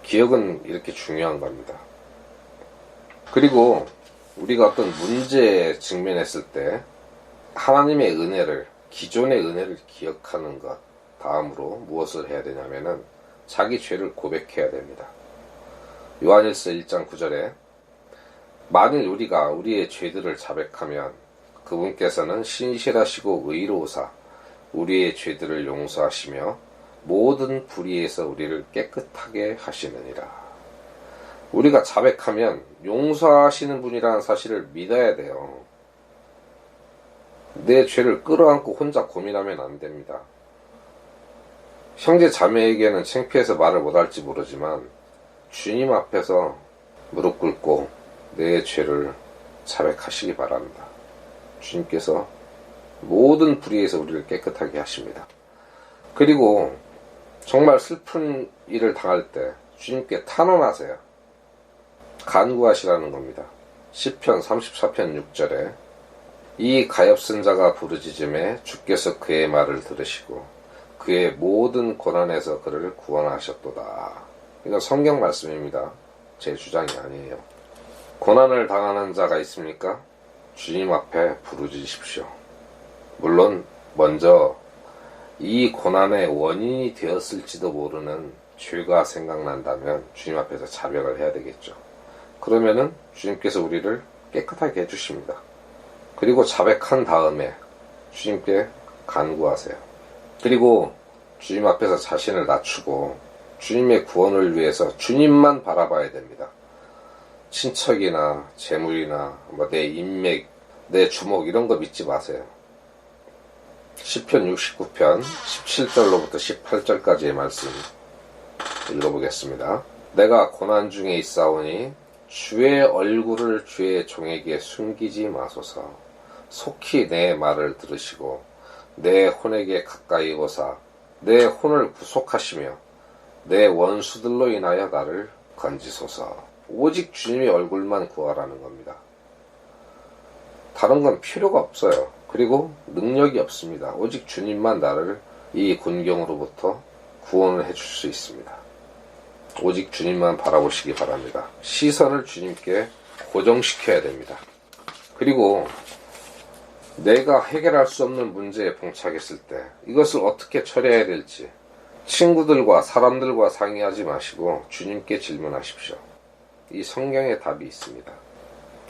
기억은 이렇게 중요한 겁니다. 그리고 우리가 어떤 문제에 직면했을 때 하나님의 은혜를, 기존의 은혜를 기억하는 것 다음으로 무엇을 해야 되냐면은 자기 죄를 고백해야 됩니다. 요한일서 1장 9절에 만일 우리가 우리의 죄들을 자백하면 그분께서는 신실하시고 의로우사 우리의 죄들을 용서하시며 모든 불의에서 우리를 깨끗하게 하시느니라. 우리가 자백하면 용서하시는 분이라는 사실을 믿어야 돼요. 내 죄를 끌어안고 혼자 고민하면 안 됩니다. 형제 자매에게는 창피해서 말을 못할지 모르지만 주님 앞에서 무릎 꿇고 내 죄를 자백하시기 바랍니다. 주님께서 모든 불의에서 우리를 깨끗하게 하십니다. 그리고 정말 슬픈 일을 당할 때 주님께 탄원하세요. 간구하시라는 겁니다. 시편 34편 6절에 이 가엾은 자가 부르짖음에 주께서 그의 말을 들으시고 그의 모든 고난에서 그를 구원하셨도다. 이건 성경 말씀입니다. 제 주장이 아니에요. 고난을 당하는 자가 있습니까? 주님 앞에 부르짖으십시오. 물론 먼저 이 고난의 원인이 되었을지도 모르는 죄가 생각난다면 주님 앞에서 자백을 해야 되겠죠. 그러면은 주님께서 우리를 깨끗하게 해주십니다. 그리고 자백한 다음에 주님께 간구하세요. 그리고 주님 앞에서 자신을 낮추고 주님의 구원을 위해서 주님만 바라봐야 됩니다. 친척이나 재물이나 내 인맥, 내 주목 이런 거 믿지 마세요. 시편 69편 17절로부터 18절까지의 말씀 읽어보겠습니다. 내가 고난 중에 있사오니 주의 얼굴을 주의 종에게 숨기지 마소서. 속히 내 말을 들으시고 내 혼에게 가까이 오사 내 혼을 구속하시며 내 원수들로 인하여 나를 건지소서. 오직 주님의 얼굴만 구하라는 겁니다. 다른 건 필요가 없어요. 그리고 능력이 없습니다. 오직 주님만 나를 이 곤경으로부터 구원을 해줄 수 있습니다. 오직 주님만 바라보시기 바랍니다. 시선을 주님께 고정시켜야 됩니다. 그리고 내가 해결할 수 없는 문제에 봉착했을 때 이것을 어떻게 처리해야 될지 친구들과 사람들과 상의하지 마시고 주님께 질문하십시오. 이 성경에 답이 있습니다.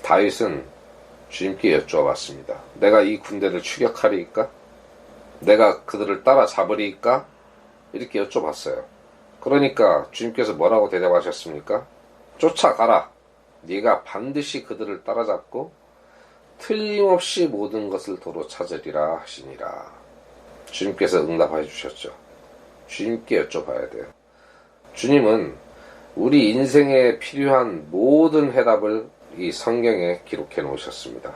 다윗은 주님께 여쭈어봤습니다. 내가 이 군대를 추격하리이까? 내가 그들을 따라잡으리이까? 이렇게 여쭤봤어요. 그러니까 주님께서 뭐라고 대답하셨습니까? 쫓아가라. 네가 반드시 그들을 따라잡고 틀림없이 모든 것을 도로 찾으리라 하시니라. 주님께서 응답해 주셨죠. 주님께 여쭤봐야 돼요. 주님은 우리 인생에 필요한 모든 해답을 이 성경에 기록해 놓으셨습니다.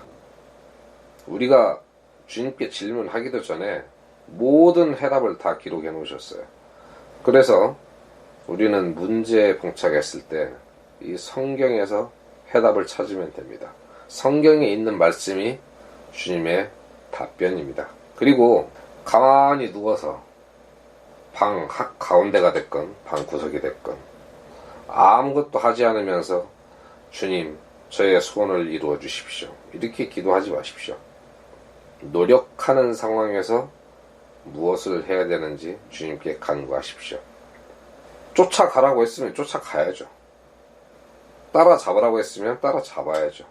우리가 주님께 질문하기도 전에 모든 해답을 다 기록해 놓으셨어요. 그래서 우리는 문제에 봉착했을 때 이 성경에서 해답을 찾으면 됩니다. 성경에 있는 말씀이 주님의 답변입니다. 그리고 가만히 누워서 방 가운데가 됐건 방 구석이 됐건 아무것도 하지 않으면서 주님 저의 소원을 이루어 주십시오. 이렇게 기도하지 마십시오. 노력하는 상황에서 무엇을 해야 되는지 주님께 간구하십시오. 쫓아가라고 했으면 쫓아가야죠. 따라잡으라고 했으면 따라잡아야죠.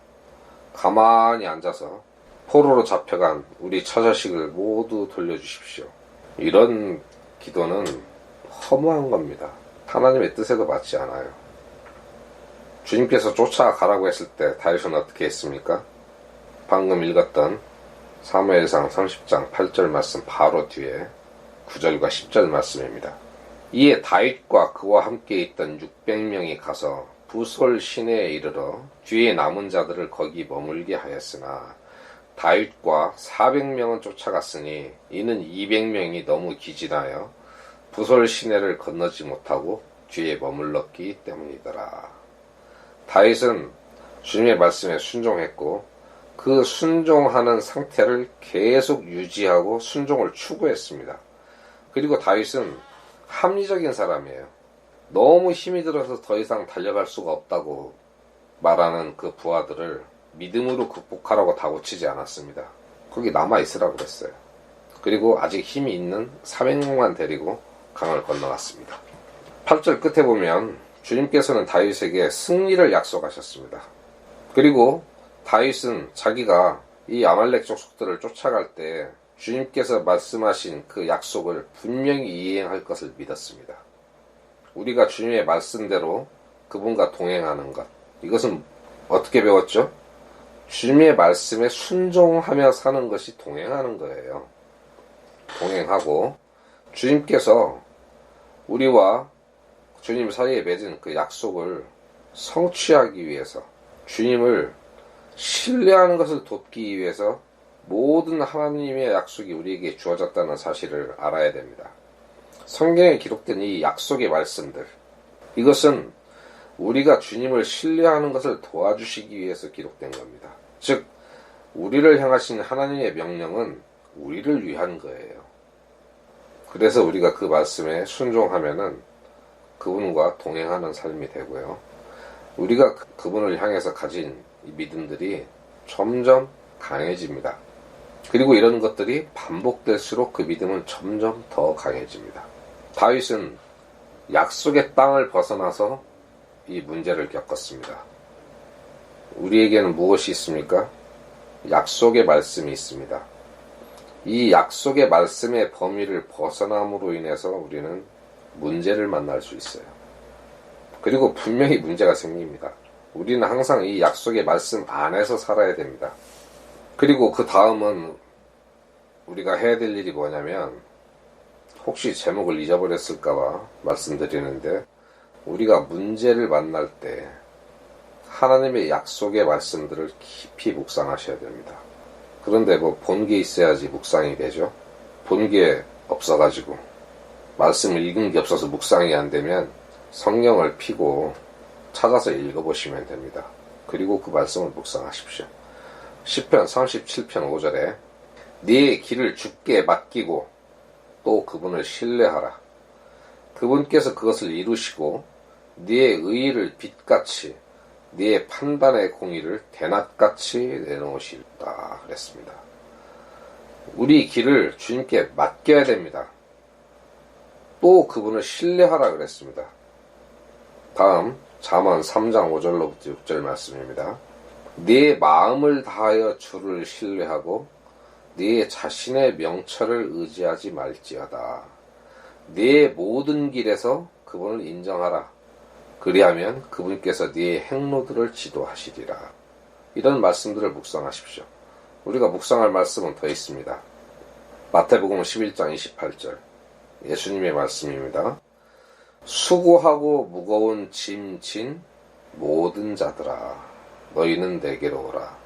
가만히 앉아서 포로로 잡혀간 우리 처자식을 모두 돌려주십시오. 이런 기도는 허무한 겁니다. 하나님의 뜻에도 맞지 않아요. 주님께서 쫓아가라고 했을 때 다윗은 어떻게 했습니까? 방금 읽었던 사무엘상 30장 8절 말씀 바로 뒤에 9절과 10절 말씀입니다. 이에 다윗과 그와 함께 있던 600명이 가서 부솔 시내에 이르러 뒤에 남은 자들을 거기 머물게 하였으나 다윗과 400명은 쫓아갔으니 이는 200명이 너무 기진하여 부솔 시내를 건너지 못하고 뒤에 머물렀기 때문이더라. 다윗은 주님의 말씀에 순종했고 그 순종하는 상태를 계속 유지하고 순종을 추구했습니다. 그리고 다윗은 합리적인 사람이에요. 너무 힘이 들어서 더 이상 달려갈 수가 없다고 말하는 그 부하들을 믿음으로 극복하라고 다고치지 않았습니다. 거기 남아있으라고 그랬어요. 그리고 아직 힘이 있는 400명만 데리고 강을 건너갔습니다. 8절 끝에 보면 주님께서는 다윗에게 승리를 약속하셨습니다. 그리고 다윗은 자기가 이 아말렉 족속들을 쫓아갈 때 주님께서 말씀하신 그 약속을 분명히 이행할 것을 믿었습니다. 우리가 주님의 말씀대로 그분과 동행하는 것, 이것은 어떻게 배웠죠? 주님의 말씀에 순종하며 사는 것이 동행하는 거예요. 동행하고 주님께서 우리와 주님 사이에 맺은 그 약속을 성취하기 위해서 주님을 신뢰하는 것을 돕기 위해서 모든 하나님의 약속이 우리에게 주어졌다는 사실을 알아야 됩니다. 성경에 기록된 이 약속의 말씀들, 이것은 우리가 주님을 신뢰하는 것을 도와주시기 위해서 기록된 겁니다. 즉, 우리를 향하신 하나님의 명령은 우리를 위한 거예요. 그래서 우리가 그 말씀에 순종하면은 그분과 동행하는 삶이 되고요. 우리가 그분을 향해서 가진 이 믿음들이 점점 강해집니다. 그리고 이런 것들이 반복될수록 그 믿음은 점점 더 강해집니다. 다윗은 약속의 땅을 벗어나서 이 문제를 겪었습니다. 우리에게는 무엇이 있습니까? 약속의 말씀이 있습니다. 이 약속의 말씀의 범위를 벗어남으로 인해서 우리는 문제를 만날 수 있어요. 그리고 분명히 문제가 생깁니다. 우리는 항상 이 약속의 말씀 안에서 살아야 됩니다. 그리고 그 다음은 우리가 해야 될 일이 뭐냐면, 혹시 제목을 잊어버렸을까봐 말씀드리는데, 우리가 문제를 만날 때 하나님의 약속의 말씀들을 깊이 묵상하셔야 됩니다. 그런데 뭐 본 게 있어야지 묵상이 되죠. 본 게 없어가지고 말씀을 읽은 게 없어서 묵상이 안 되면 성경을 펴고 찾아서 읽어보시면 됩니다. 그리고 그 말씀을 묵상하십시오. 시편 37편 5절에 네 길을 주께 맡기고 또 그분을 신뢰하라. 그분께서 그것을 이루시고 네 의의를 빛같이 네 판단의 공의를 대낮같이 내놓으실다 그랬습니다. 우리 길을 주님께 맡겨야 됩니다. 또 그분을 신뢰하라 그랬습니다. 다음 잠언 3장 5절로부터 6절 말씀입니다. 네 마음을 다하여 주를 신뢰하고 네 자신의 명철을 의지하지 말지어다. 네 모든 길에서 그분을 인정하라. 그리하면 그분께서 네 행로들을 지도하시리라. 이런 말씀들을 묵상하십시오. 우리가 묵상할 말씀은 더 있습니다. 마태복음 11장 28절 예수님의 말씀입니다. 수고하고 무거운 짐 진 모든 자들아 너희는 내게로 오라.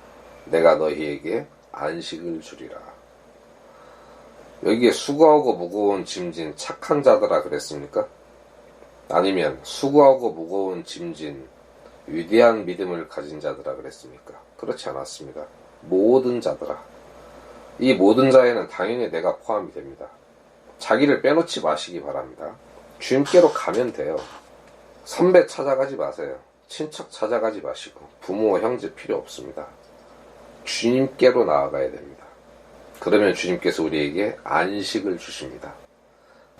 내가 너희에게 안식을 주리라. 여기에 수고하고 무거운 짐진 착한 자들아 그랬습니까? 아니면 수고하고 무거운 짐진 위대한 믿음을 가진 자들아 그랬습니까? 그렇지 않았습니다. 모든 자들아. 이 모든 자에는 당연히 내가 포함이 됩니다. 자기를 빼놓지 마시기 바랍니다. 주님께로 가면 돼요. 선배 찾아가지 마세요. 친척 찾아가지 마시고 부모, 형제 필요 없습니다. 주님께로 나아가야 됩니다. 그러면 주님께서 우리에게 안식을 주십니다.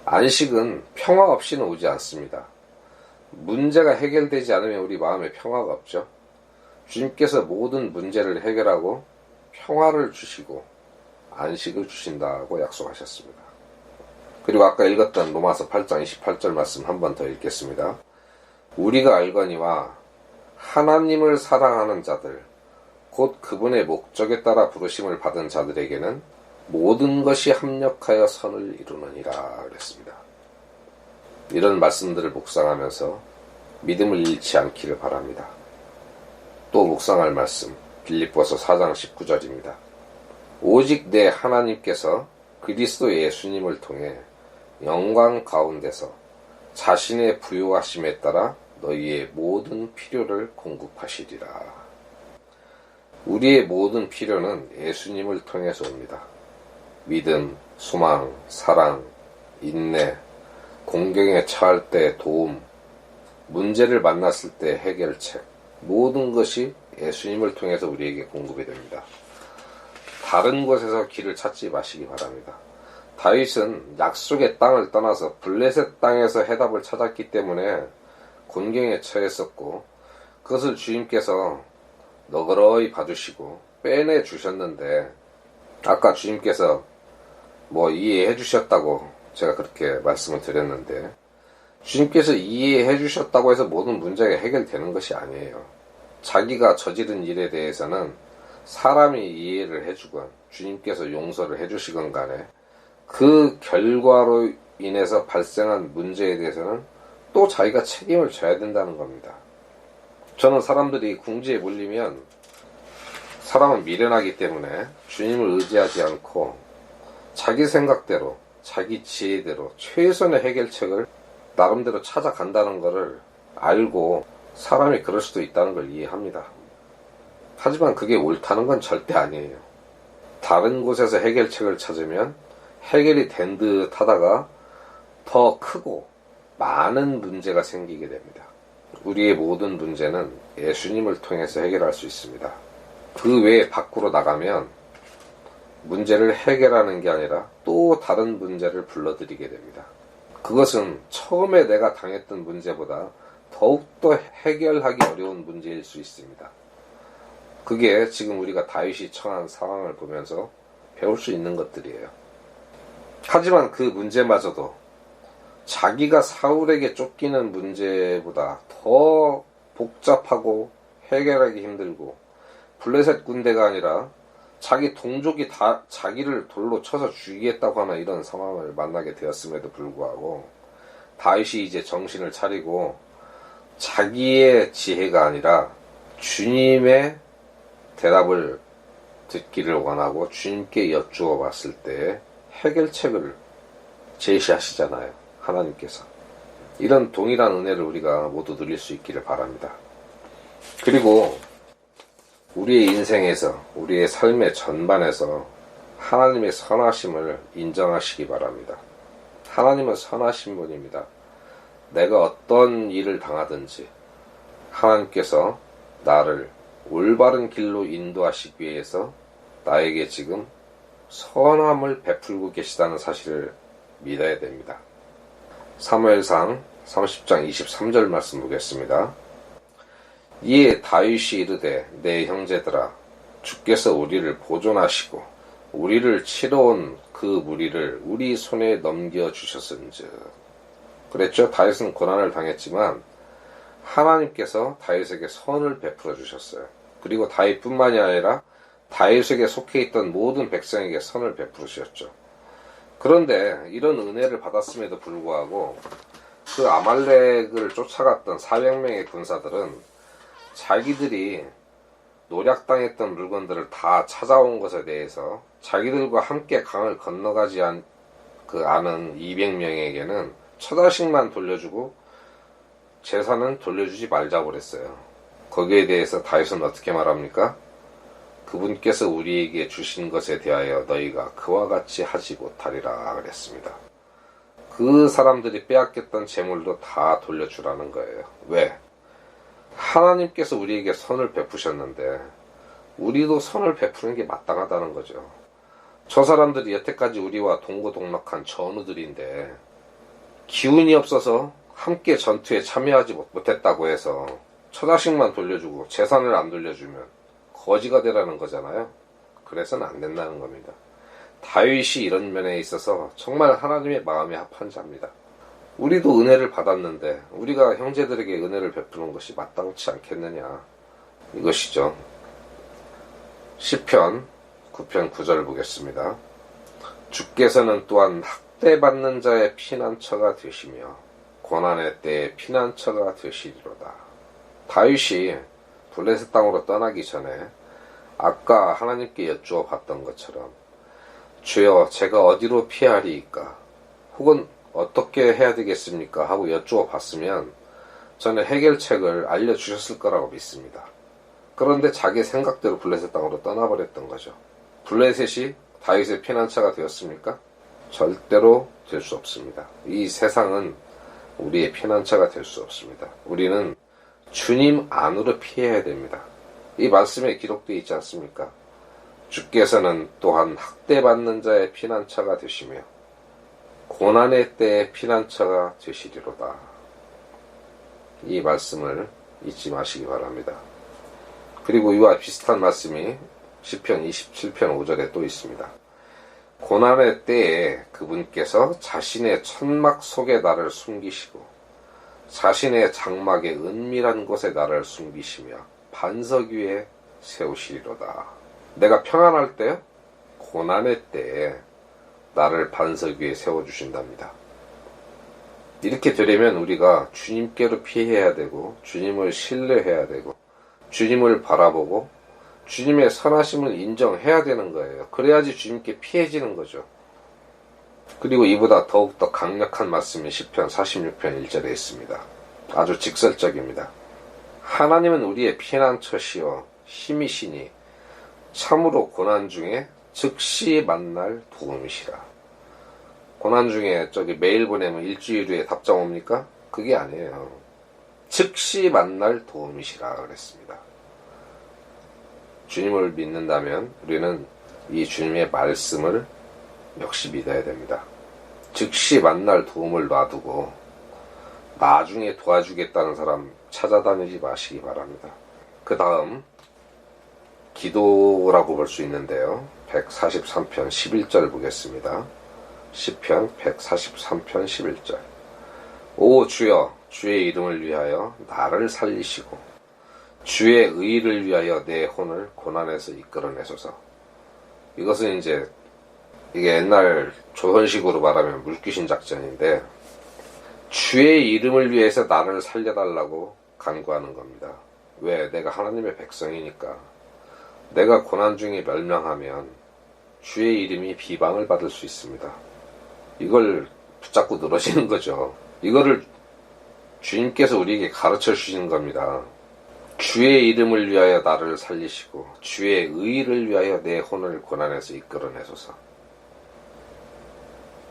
안식은 평화 없이는 오지 않습니다. 문제가 해결되지 않으면 우리 마음에 평화가 없죠. 주님께서 모든 문제를 해결하고 평화를 주시고 안식을 주신다고 약속하셨습니다. 그리고 아까 읽었던 로마서 8장 28절 말씀 한 번 더 읽겠습니다. 우리가 알거니와 하나님을 사랑하는 자들 곧 그분의 목적에 따라 부르심을 받은 자들에게는 모든 것이 합력하여 선을 이루느니라 그랬습니다. 이런 말씀들을 묵상하면서 믿음을 잃지 않기를 바랍니다. 또 묵상할 말씀 빌립보서 4장 19절입니다. 오직 내 하나님께서 그리스도 예수님을 통해 영광 가운데서 자신의 부요하심에 따라 너희의 모든 필요를 공급하시리라. 우리의 모든 필요는 예수님을 통해서 옵니다. 믿음, 소망, 사랑, 인내, 공경에 처할 때 도움, 문제를 만났을 때 해결책, 모든 것이 예수님을 통해서 우리에게 공급이 됩니다. 다른 곳에서 길을 찾지 마시기 바랍니다. 다윗은 약속의 땅을 떠나서 블레셋 땅에서 해답을 찾았기 때문에 곤경에 처했었고 그것을 주님께서 너그러이 봐주시고 빼내 주셨는데 아까 주님께서 이해해 주셨다고 제가 그렇게 말씀을 드렸는데 주님께서 이해해 주셨다고 해서 모든 문제가 해결되는 것이 아니에요. 자기가 저지른 일에 대해서는 사람이 이해를 해주건 주님께서 용서를 해주시건 간에 그 결과로 인해서 발생한 문제에 대해서는 또 자기가 책임을 져야 된다는 겁니다. 저는 사람들이 궁지에 몰리면 사람은 미련하기 때문에 주님을 의지하지 않고 자기 생각대로 자기 지혜대로 최선의 해결책을 나름대로 찾아간다는 것을 알고 사람이 그럴 수도 있다는 걸 이해합니다. 하지만 그게 옳다는 건 절대 아니에요. 다른 곳에서 해결책을 찾으면 해결이 된 듯 하다가 더 크고 많은 문제가 생기게 됩니다. 우리의 모든 문제는 예수님을 통해서 해결할 수 있습니다. 그 외에 밖으로 나가면 문제를 해결하는 게 아니라 또 다른 문제를 불러들이게 됩니다. 그것은 처음에 내가 당했던 문제보다 더욱더 해결하기 어려운 문제일 수 있습니다. 그게 지금 우리가 다윗이 처한 상황을 보면서 배울 수 있는 것들이에요. 하지만 그 문제마저도 자기가 사울에게 쫓기는 문제보다 더 복잡하고 해결하기 힘들고 블레셋 군대가 아니라 자기 동족이 다 자기를 돌로 쳐서 죽이겠다고 하는 이런 상황을 만나게 되었음에도 불구하고 다윗이 이제 정신을 차리고 자기의 지혜가 아니라 주님의 대답을 듣기를 원하고 주님께 여쭈어 봤을 때 해결책을 제시하시잖아요. 하나님께서. 이런 동일한 은혜를 우리가 모두 누릴 수 있기를 바랍니다. 그리고 우리의 인생에서 우리의 삶의 전반에서 하나님의 선하심을 인정하시기 바랍니다. 하나님은 선하신 분입니다. 내가 어떤 일을 당하든지 하나님께서 나를 올바른 길로 인도하시기 위해서 나에게 지금 선함을 베풀고 계시다는 사실을 믿어야 됩니다. 사무엘상 30장 23절 말씀 보겠습니다. 이에 다윗이 이르되 내 형제들아 주께서 우리를 보존하시고 우리를 치러온 그 무리를 우리 손에 넘겨주셨은즉. 그랬죠. 다윗은 고난을 당했지만 하나님께서 다윗에게 선을 베풀어 주셨어요. 그리고 다윗뿐만이 아니라 다윗에게 속해 있던 모든 백성에게 선을 베푸셨죠. 그런데 이런 은혜를 받았음에도 불구하고 그 아말렉을 쫓아갔던 400명의 군사들은 자기들이 노략당했던 물건들을 다 찾아온 것에 대해서 자기들과 함께 강을 건너가지 않은 200명에게는 처자식만 돌려주고 재산은 돌려주지 말자고 그랬어요. 거기에 대해서 다윗은 어떻게 말합니까? 그분께서 우리에게 주신 것에 대하여 너희가 그와 같이 하지 못하리라 그랬습니다. 그 사람들이 빼앗겼던 재물도 다 돌려주라는 거예요. 왜? 하나님께서 우리에게 선을 베푸셨는데 우리도 선을 베푸는 게 마땅하다는 거죠. 저 사람들이 여태까지 우리와 동고동락한 전우들인데 기운이 없어서 함께 전투에 참여하지 못했다고 해서 처자식만 돌려주고 재산을 안 돌려주면 거지가 되라는 거잖아요. 그래서는 안 된다는 겁니다. 다윗이 이런 면에 있어서 정말 하나님의 마음에 합한 자입니다. 우리도 은혜를 받았는데 우리가 형제들에게 은혜를 베푸는 것이 마땅치 않겠느냐, 이것이죠. 시편 9편 9절 보겠습니다. 주께서는 또한 학대받는 자의 피난처가 되시며 고난의 때의 피난처가 되시리로다. 다윗이 블레셋 땅으로 떠나기 전에 아까 하나님께 여쭈어 봤던 것처럼 주여 제가 어디로 피하리이까 혹은 어떻게 해야 되겠습니까 하고 여쭈어 봤으면 저는 해결책을 알려주셨을 거라고 믿습니다. 그런데 자기 생각대로 블레셋 땅으로 떠나버렸던 거죠. 블레셋이 다윗의 피난처가 되었습니까? 절대로 될 수 없습니다. 이 세상은 우리의 피난처가 될 수 없습니다. 우리는 주님 안으로 피해야 됩니다. 이 말씀에 기록되어 있지 않습니까? 주께서는 또한 학대받는 자의 피난처가 되시며 고난의 때의 피난처가 되시리로다. 이 말씀을 잊지 마시기 바랍니다. 그리고 이와 비슷한 말씀이 시편 27편 5절에 또 있습니다. 고난의 때에 그분께서 자신의 천막 속에 나를 숨기시고 자신의 장막의 은밀한 곳에 나를 숨기시며 반석 위에 세우시리로다. 내가 평안할 때, 고난의 때에 나를 반석 위에 세워주신답니다. 이렇게 되려면 우리가 주님께로 피해야 되고 주님을 신뢰해야 되고 주님을 바라보고 주님의 선하심을 인정해야 되는 거예요. 그래야지 주님께 피해지는 거죠. 그리고 이보다 더욱더 강력한 말씀이 시편 46편 1절에 있습니다. 아주 직설적입니다. 하나님은 우리의 피난처시여 힘이시니 참으로 고난 중에 즉시 만날 도움이시라. 고난 중에 메일 보내면 일주일 후에 답장 옵니까? 그게 아니에요. 즉시 만날 도움이시라 그랬습니다. 주님을 믿는다면 우리는 이 주님의 말씀을 역시 믿어야 됩니다. 즉시 만날 도움을 놔두고 나중에 도와주겠다는 사람 찾아다니지 마시기 바랍니다. 그 다음 기도라고 볼 수 있는데요. 143편 11절 보겠습니다. 시편 143편 11절. 오 주여, 주의 이름을 위하여 나를 살리시고 주의 의를 위하여 내 혼을 고난에서 이끌어내소서. 이것은 이게 옛날 조선식으로 말하면 물귀신 작전인데 주의 이름을 위해서 나를 살려달라고 간구하는 겁니다. 왜? 내가 하나님의 백성이니까. 내가 고난 중에 멸망하면 주의 이름이 비방을 받을 수 있습니다. 이걸 붙잡고 늘어지는 거죠. 이거를 주님께서 우리에게 가르쳐 주시는 겁니다. 주의 이름을 위하여 나를 살리시고 주의 의를 위하여 내 혼을 고난에서 이끌어내소서.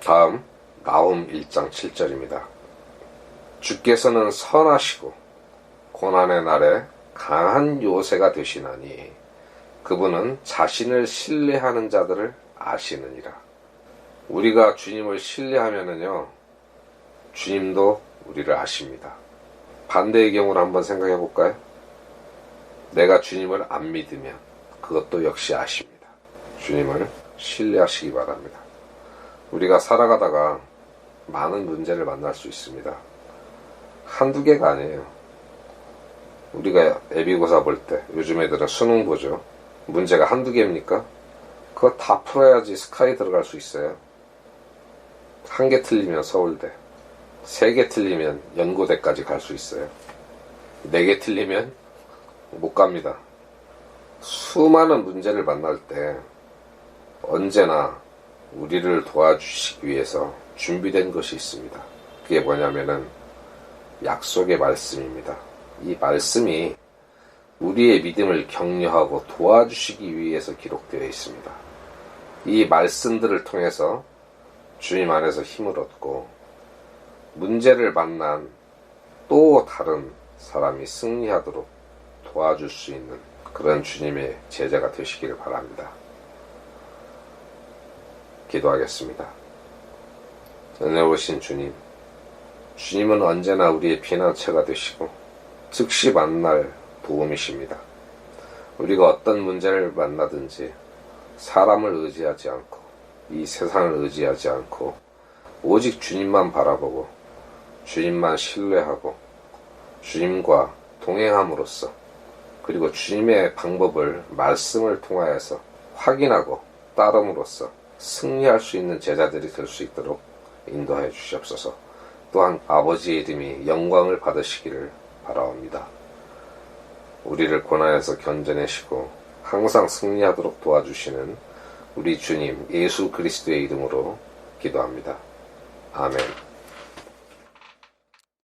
다음 나훔 1장 7절입니다. 주께서는 선하시고 고난의 날에 강한 요새가 되시나니 그분은 자신을 신뢰하는 자들을 아시느니라. 우리가 주님을 신뢰하면은요, 주님도 우리를 아십니다. 반대의 경우를 한번 생각해 볼까요? 내가 주님을 안 믿으면 그것도 역시 아십니다. 주님을 신뢰하시기 바랍니다. 우리가 살아가다가 많은 문제를 만날 수 있습니다. 한두 개가 아니에요. 우리가 예비고사 볼 때, 요즘 애들은 수능 보죠. 문제가 한두 개입니까? 그거 다 풀어야지 스카이 들어갈 수 있어요. 한 개 틀리면 서울대, 3개 틀리면 연고대까지 갈 수 있어요. 4개 틀리면 못 갑니다. 수많은 문제를 만날 때 언제나 우리를 도와주시기 위해서 준비된 것이 있습니다. 그게 뭐냐면은 약속의 말씀입니다. 이 말씀이 우리의 믿음을 격려하고 도와주시기 위해서 기록되어 있습니다. 이 말씀들을 통해서 주님 안에서 힘을 얻고 문제를 만난 또 다른 사람이 승리하도록 도와줄 수 있는 그런 주님의 제자가 되시기를 바랍니다. 기도하겠습니다. 은혜로우신 주님, 주님은 언제나 우리의 피난처가 되시고 즉시 만날 도움이십니다. 우리가 어떤 문제를 만나든지 사람을 의지하지 않고 이 세상을 의지하지 않고 오직 주님만 바라보고 주님만 신뢰하고 주님과 동행함으로써 그리고 주님의 방법을 말씀을 통하여서 확인하고 따름으로써 승리할 수 있는 제자들이 될 수 있도록 인도하여 주시옵소서. 또한 아버지의 이름이 영광을 받으시기를 바라옵니다. 우리를 고난에서 견뎌내시고 항상 승리하도록 도와주시는 우리 주님 예수 그리스도의 이름으로 기도합니다. 아멘.